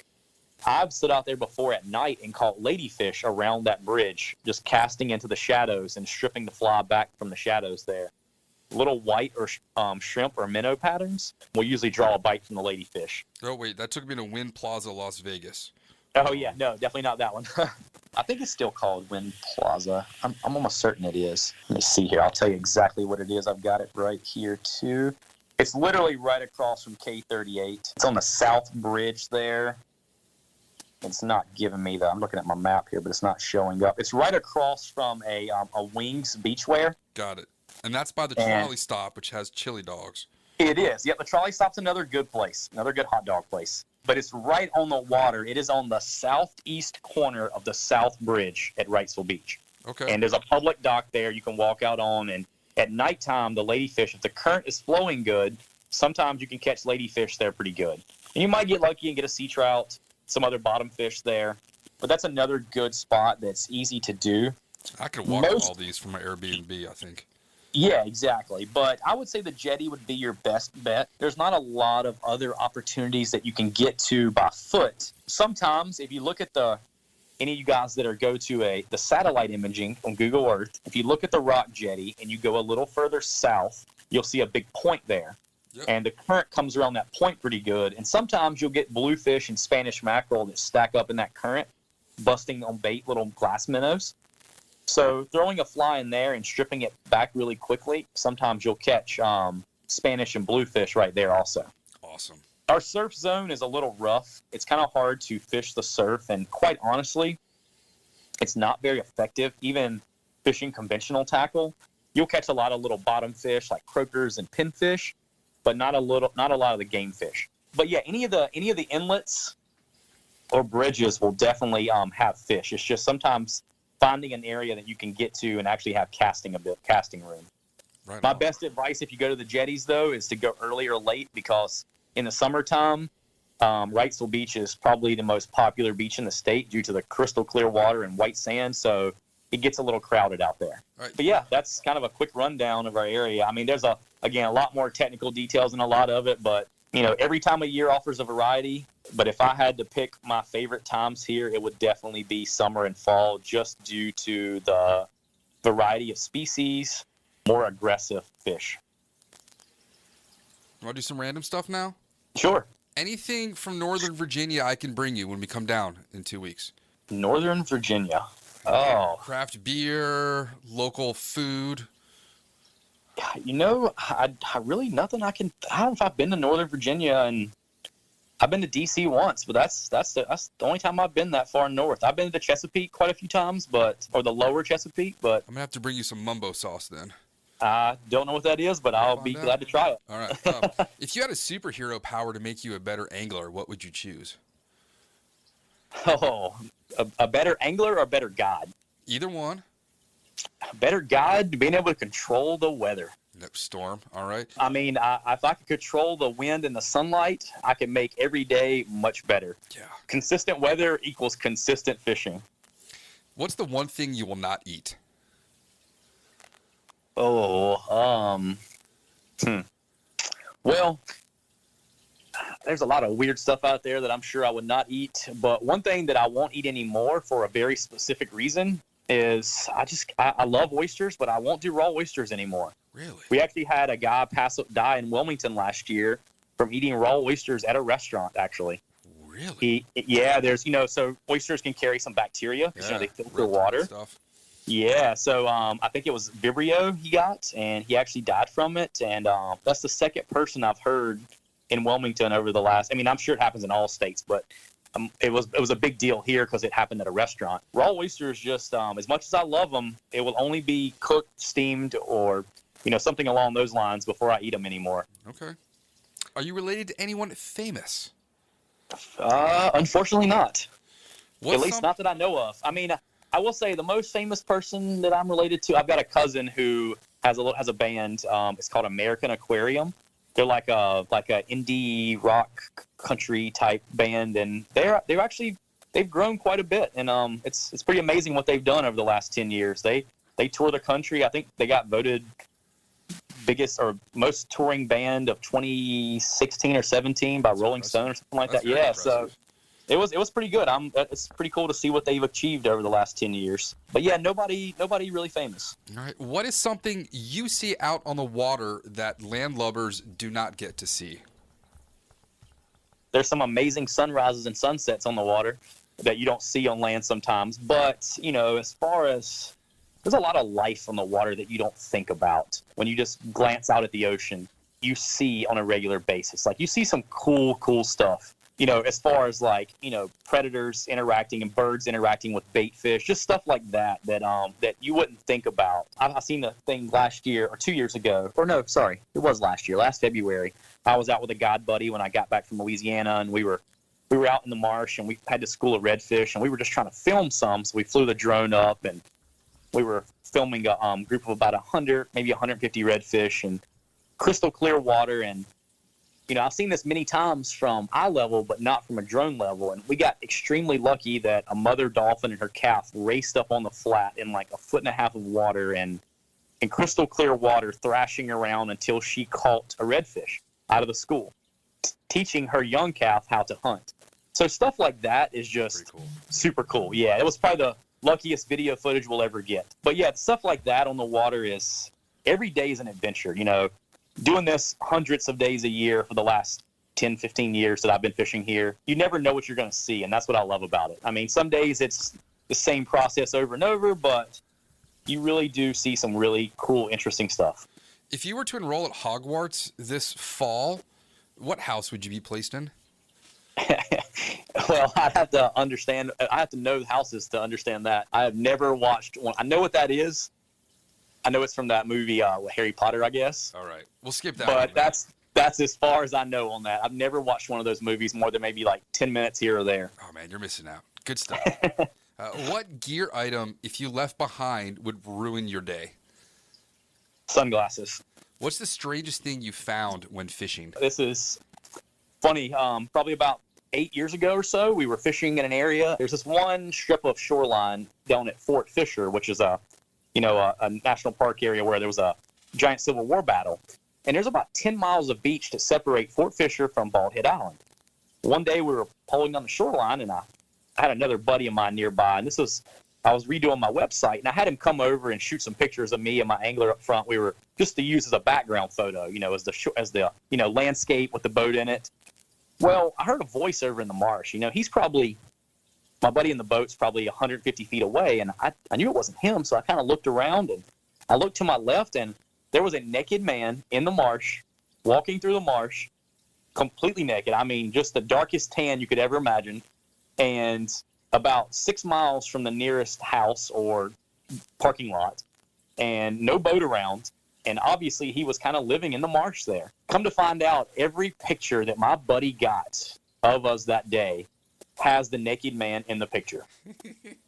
I've stood out there before at night and caught ladyfish around that bridge, just casting into the shadows and stripping the fly back from the shadows there. Little white or shrimp or minnow patterns will usually draw a bite from the ladyfish. Oh, wait, that took me to Wynn Plaza, Las Vegas. Oh, yeah, no, definitely not that one. I think it's still called Wynn Plaza. I'm almost certain it is. Let me see here. I'll tell you exactly what it is. I've got it right here, too. It's literally right across from K38. It's on the south bridge there. It's not giving me I'm looking at my map here, but it's not showing up. It's right across from a Wings Beachwear. Got it. And that's by the trolley stop, which has chili dogs. It is. Yep, the trolley stop's another good place, another good hot dog place. But it's right on the water. It is on the southeast corner of the South Bridge at Wrightsville Beach. Okay. And there's a public dock there you can walk out on. And at nighttime, the ladyfish, if the current is flowing good, sometimes you can catch ladyfish there pretty good. And you might get lucky and get a sea trout, some other bottom fish there. But that's another good spot that's easy to do. I could walk all these from my Airbnb, I think. Yeah, exactly. But I would say the jetty would be your best bet. There's not a lot of other opportunities that you can get to by foot. Sometimes, if you look at any of you guys that go to the satellite imaging on Google Earth, if you look at the rock jetty and you go a little further south, you'll see a big point there. Yep. And the current comes around that point pretty good. And sometimes you'll get bluefish and Spanish mackerel that stack up in that current, busting on bait, little glass minnows. So throwing a fly in there and stripping it back really quickly, sometimes you'll catch Spanish and bluefish right there also. Awesome. Our surf zone is a little rough. It's kind of hard to fish the surf, and quite honestly, it's not very effective, even fishing conventional tackle. you'll catch a lot of little bottom fish like croakers and pinfish, but not a lot of the game fish. But yeah, any of the inlets or bridges will definitely have fish. It's just sometimes finding an area that you can get to and actually have casting room. Right My on. best advice if you go to the jetties though is to go early or late, because in the summertime, Wrightsville Beach is probably the most popular beach in the state due to the crystal clear water and white sand. So it gets a little crowded out there. Right. But yeah, that's kind of a quick rundown of our area. I mean, there's a lot more technical details in a lot of it, but every time of year offers a variety. But if I had to pick my favorite times here, it would definitely be summer and fall, just due to the variety of species, more aggressive fish. Want to do some random stuff now? Sure. Anything from Northern Virginia I can bring you when we come down in 2 weeks? Northern Virginia. Oh. Craft beer, local food. I really nothing I don't know if I've been to Northern Virginia, and I've been to DC once, but that's the only time I've been that far north. I've been to the Chesapeake quite a few times, or the lower Chesapeake, but I'm gonna have to bring you some mumbo sauce then. I don't know what that is, but I'll be glad to try it. All right. If you had a superhero power to make you a better angler, what would you choose? Oh, a better angler or a better guide? Either one. A better guide, being able to control the weather. No, storm. All right. I mean, if I could control the wind and the sunlight, I can make every day much better. Yeah. Consistent weather equals consistent fishing. What's the one thing you will not eat? Oh, Well, there's a lot of weird stuff out there that I'm sure I would not eat. But one thing that I won't eat anymore for a very specific reason is I love oysters, but I won't do raw oysters anymore. Really? We actually had a guy die in Wilmington last year from eating raw oysters at a restaurant, actually. Really? There's, so oysters can carry some bacteria because, they filter water. Stuff. Yeah, so I think it was Vibrio he got, and he actually died from it. And that's the second person I've heard in Wilmington over the last. I mean, I'm sure it happens in all states, but it was a big deal here because it happened at a restaurant. Raw oysters, just as much as I love them, it will only be cooked, steamed, or something along those lines before I eat them anymore. Okay. Are you related to anyone famous? Unfortunately, not. At least not that I know of. I mean, I will say the most famous person that I'm related to, I've got a cousin who has a band. It's called American Aquarium. They're like a indie rock country type band, and they've grown quite a bit, and it's pretty amazing what they've done over the last 10 years. They tour the country. I think they got voted biggest or most touring band of 2016 or 17 by Rolling Stone or something like that. Yeah, impressive. So it was pretty good. It's pretty cool to see what they've achieved over the last 10 years. But yeah, nobody really famous. All right. What is something you see out on the water that landlubbers do not get to see? There's some amazing sunrises and sunsets on the water that you don't see on land sometimes. But, as far as there's a lot of life on the water that you don't think about when you just glance out at the ocean. You see on a regular basis. Like, you see some cool stuff. As far as predators interacting and birds interacting with bait fish, just stuff like that you wouldn't think about. I seen a thing last year or 2 years ago, or no, sorry, it was last year, last February. I was out with a guide buddy when I got back from Louisiana, and we were out in the marsh, and we had to school of redfish, and we were just trying to film some. So we flew the drone up, and we were filming a group of about 100, maybe 150 redfish, and crystal clear water. And I've seen this many times from eye level, but not from a drone level. And we got extremely lucky that a mother dolphin and her calf raced up on the flat in like 1.5 feet of water and in crystal clear water, thrashing around until she caught a redfish out of the school, teaching her young calf how to hunt. So stuff like that is just super cool. Yeah, it was probably the luckiest video footage we'll ever get. But yeah, stuff like that on the water is every day is an adventure. Doing this hundreds of days a year for the last 10, 15 years that I've been fishing here, you never know what you're going to see, and that's what I love about it. I mean, some days it's the same process over and over, but you really do see some really cool, interesting stuff. If you were to enroll at Hogwarts this fall, what house would you be placed in? Well, I have to know the houses to understand that. I have never watched one. I know what that is, I know it's from that movie with Harry Potter, I guess. All right. We'll skip that But one. that's as far as I know on that. I've never watched one of those movies more than maybe like 10 minutes here or there. Oh, man, you're missing out. Good stuff. What gear item, if you left behind, would ruin your day? Sunglasses. What's the strangest thing you found when fishing? This is funny. Probably about 8 years ago or so, we were fishing in an area. There's this one strip of shoreline down at Fort Fisher, which is a national park area where there was a giant Civil War battle. And there's about 10 miles of beach that separate Fort Fisher from Bald Head Island. One day we were pulling on the shoreline, and I had another buddy of mine nearby, and I was redoing my website, and I had him come over and shoot some pictures of me and my angler up front. We were just to use as a background photo, as the landscape with the boat in it. Well, I heard a voice over in the marsh. He's probably, my buddy in the boat's probably 150 feet away, and I knew it wasn't him, so I kind of looked around, and I looked to my left, and there was a naked man in the marsh, walking through the marsh, completely naked. I mean, just the darkest tan you could ever imagine, and about 6 miles from the nearest house or parking lot, and no boat around. And obviously he was kind of living in the marsh there. Come to find out, every picture that my buddy got of us that day has the naked man in the picture.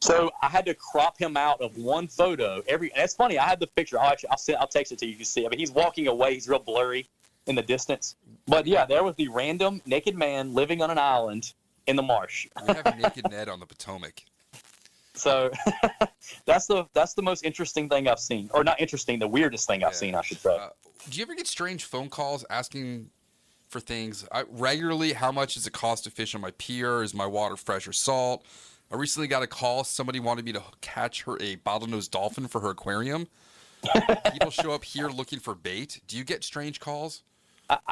So I had to crop him out of one photo. And it's funny, I had the picture. I'll text it to you. You can see it. But he's walking away. He's real blurry in the distance. But yeah, there was the random naked man living on an island in the marsh. We have Naked Ned on the Potomac. So that's the most interesting thing I've seen. Or not interesting, the weirdest thing I've seen, I should say. Do you ever get strange phone calls asking for things? Regularly, how much does it cost to fish on my pier? Is my water fresh or salt? I recently got a call. Somebody wanted me to catch her a bottlenose dolphin for her aquarium. People show up here looking for bait. Do you get strange calls?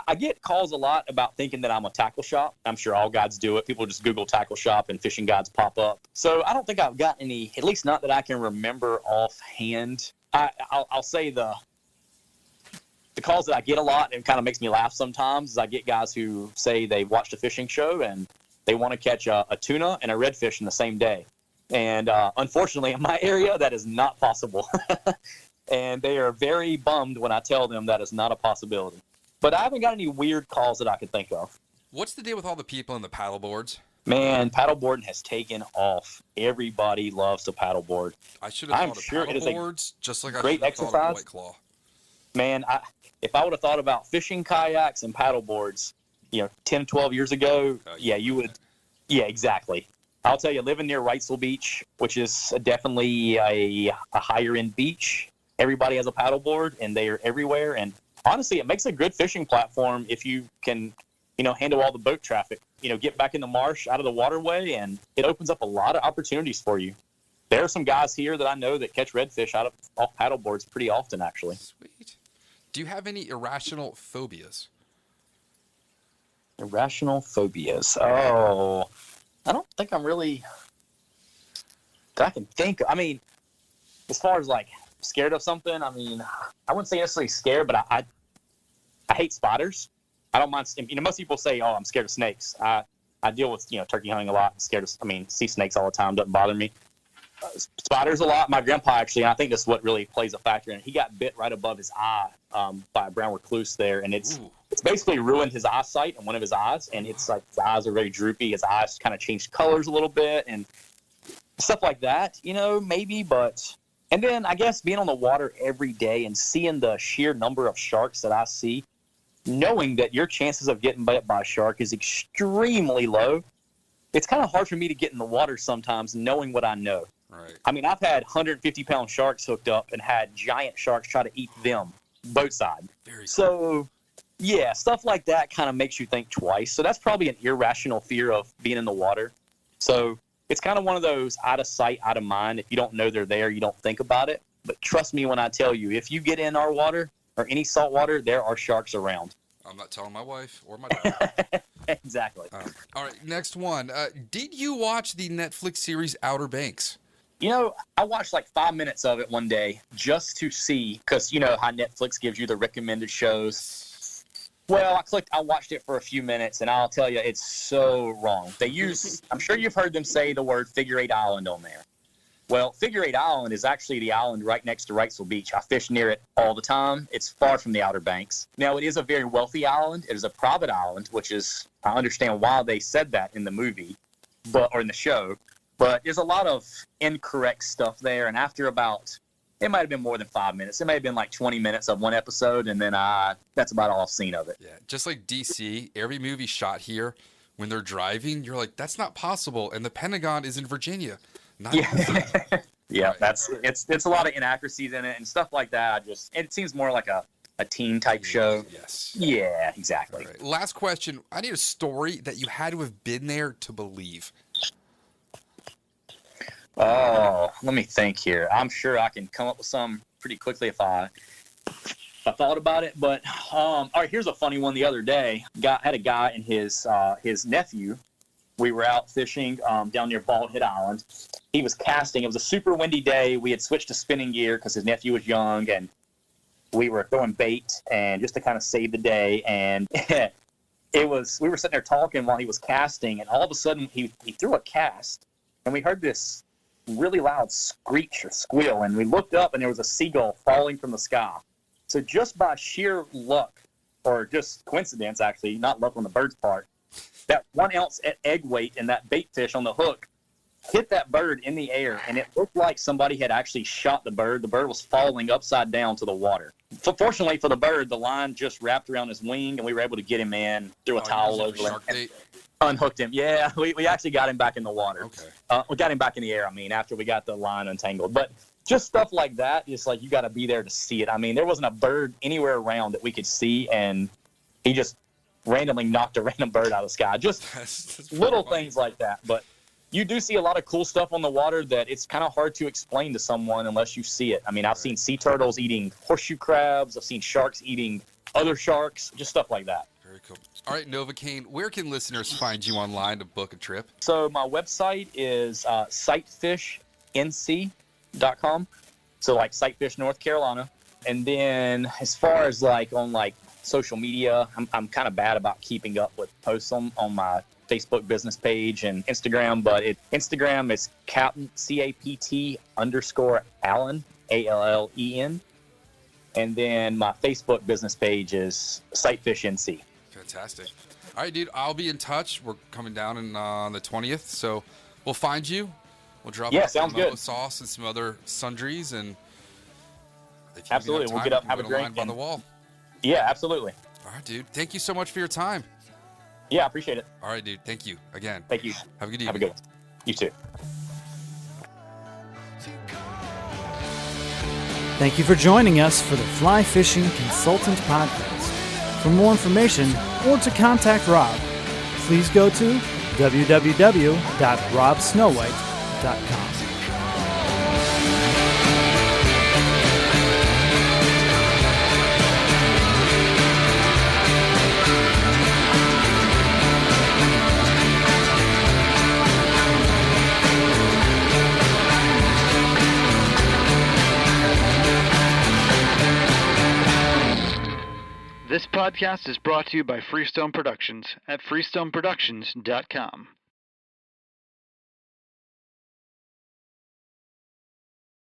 I get calls a lot about thinking that I'm a tackle shop. I'm sure all guides do it. People just Google tackle shop and fishing guides pop up. So I don't think I've got any, at least not that I can remember offhand. I'll say the calls that I get a lot, and kind of makes me laugh sometimes, is I get guys who say they watched a fishing show and they want to catch a tuna and a redfish in the same day. And unfortunately, in my area, that is not possible. And they are very bummed when I tell them that is not a possibility. But I haven't got any weird calls that I could think of. What's the deal with all the people in the paddle boards? Man, paddleboarding has taken off. Everybody loves to paddleboard. I should have thought of paddle boards, just like I should have thought of White Claw. Man, if I would have thought about fishing kayaks and paddleboards, 10, 12 years ago, you would. Yeah, exactly. I'll tell you, living near Wrightsville Beach, which is definitely a higher end beach, everybody has a paddleboard, and they are everywhere. And honestly, it makes a good fishing platform if you can, handle all the boat traffic. Get back in the marsh, out of the waterway, and it opens up a lot of opportunities for you. There are some guys here that I know that catch redfish off paddleboards pretty often, actually. Sweet. Do you have any irrational phobias? Irrational phobias. Oh, I don't think I'm really. I can think. I mean, as far as like scared of something, I mean, I wouldn't say necessarily scared, but I hate spiders. I don't mind. Most people say, "Oh, I'm scared of snakes." I deal with turkey hunting a lot. See snakes all the time. Doesn't bother me. Spiders a lot. My grandpa actually, and I think that's what really plays a factor in it. He got bit right above his eye by a brown recluse there, and it's basically ruined his eyesight in one of his eyes, and it's like his eyes are very droopy. His eyes kind of changed colors a little bit, and stuff like that. Maybe, but. And then I guess being on the water every day and seeing the sheer number of sharks that I see, knowing that your chances of getting bit by a shark is extremely low, it's kind of hard for me to get in the water sometimes knowing what I know. Right. I mean, I've had 150-pound sharks hooked up and had giant sharks try to eat them boat side. Very cool. So, yeah, stuff like that kind of makes you think twice. So that's probably an irrational fear of being in the water. So it's kind of one of those out of sight, out of mind. If you don't know they're there, you don't think about it. But trust me when I tell you, if you get in our water or any salt water, there are sharks around. I'm not telling my wife or my daughter. Exactly. All right, next one. Did you watch the Netflix series Outer Banks? I watched like 5 minutes of it one day just to see, because how Netflix gives you the recommended shows. Well, I watched it for a few minutes, and I'll tell you, it's so wrong. They use, I'm sure you've heard them say the word Figure 8 Island on there. Well, Figure Eight Island is actually the island right next to Wrightsville Beach. I fish near it all the time. It's far from the Outer Banks. Now, it is a very wealthy island. It is a private island, which is, I understand why they said that in the movie, or in the show. But there's a lot of incorrect stuff there. And after about, it might have been more than 5 minutes. It may have been like 20 minutes of one episode, and then that's about all I've seen of it. Yeah, just like DC, every movie shot here, when they're driving, you're like, that's not possible. And the Pentagon is in Virginia. Yeah, yeah, Right. It's a lot of inaccuracies in it and stuff like that. It seems more like a teen type show. Yes. Yeah, exactly. All right. Last question. I need a story that you had to have been there to believe. Oh, let me think here. I'm sure I can come up with some pretty quickly if I thought about it. But all right, here's a funny one. The other day, had a guy and his nephew. We were out fishing down near Bald Head Island. He was casting. It was a super windy day. We had switched to spinning gear because his nephew was young, and we were throwing bait and just to kind of save the day. And we were sitting there talking while he was casting, and all of a sudden he threw a cast, and we heard this really loud screech or squeal, and we looked up, and there was a seagull falling from the sky. So just by sheer luck, or just coincidence, actually, not luck on the bird's part, that 1 ounce egg weight and that bait fish on the hook hit that bird in the air, and it looked like somebody had actually shot the bird. The bird was falling upside down to the water. Fortunately for the bird, the line just wrapped around his wing, and we were able to get him in, threw a towel over him, and unhooked him. Yeah, we actually got him back in the water. Okay. We got him back in the air, after we got the line untangled. But just stuff like that, it's like you got to be there to see it. There wasn't a bird anywhere around that we could see, and he just randomly knocked a random bird out of the sky. Just That's little funny. things like that. But you do see a lot of cool stuff on the water that it's kind of hard to explain to someone unless you see it. I've seen sea turtles eating horseshoe crabs. I've seen sharks eating other sharks, just stuff like that. Very cool. All right, Novocaine, where can listeners find you online to book a trip? So my website is sightfishnc.com. So like Sightfish, North Carolina. And then as far as on social media, I'm kind of bad about keeping up with posts on my Facebook business page and Instagram, but Instagram is Captain CAPT_Allen ALLEN, and then my Facebook business page is SightfishNC. Fantastic. All right, dude, I'll be in touch. We're coming down on the 20th, so we'll find you. We'll drop off sounds some good. sauce and some other sundries, and if you Absolutely, have we'll time, get up, we have a can drink, line by and- the wall. Yeah, absolutely. All right, dude. Thank you so much for your time. Yeah, I appreciate it. All right, dude. Thank you again. Thank you. Have a good evening. Have a good one. You too. Thank you for joining us for the Fly Fishing Consultant Podcast. For more information or to contact Rob, please go to www.robsnowhite.com. This podcast is brought to you by Freestone Productions at freestoneproductions.com.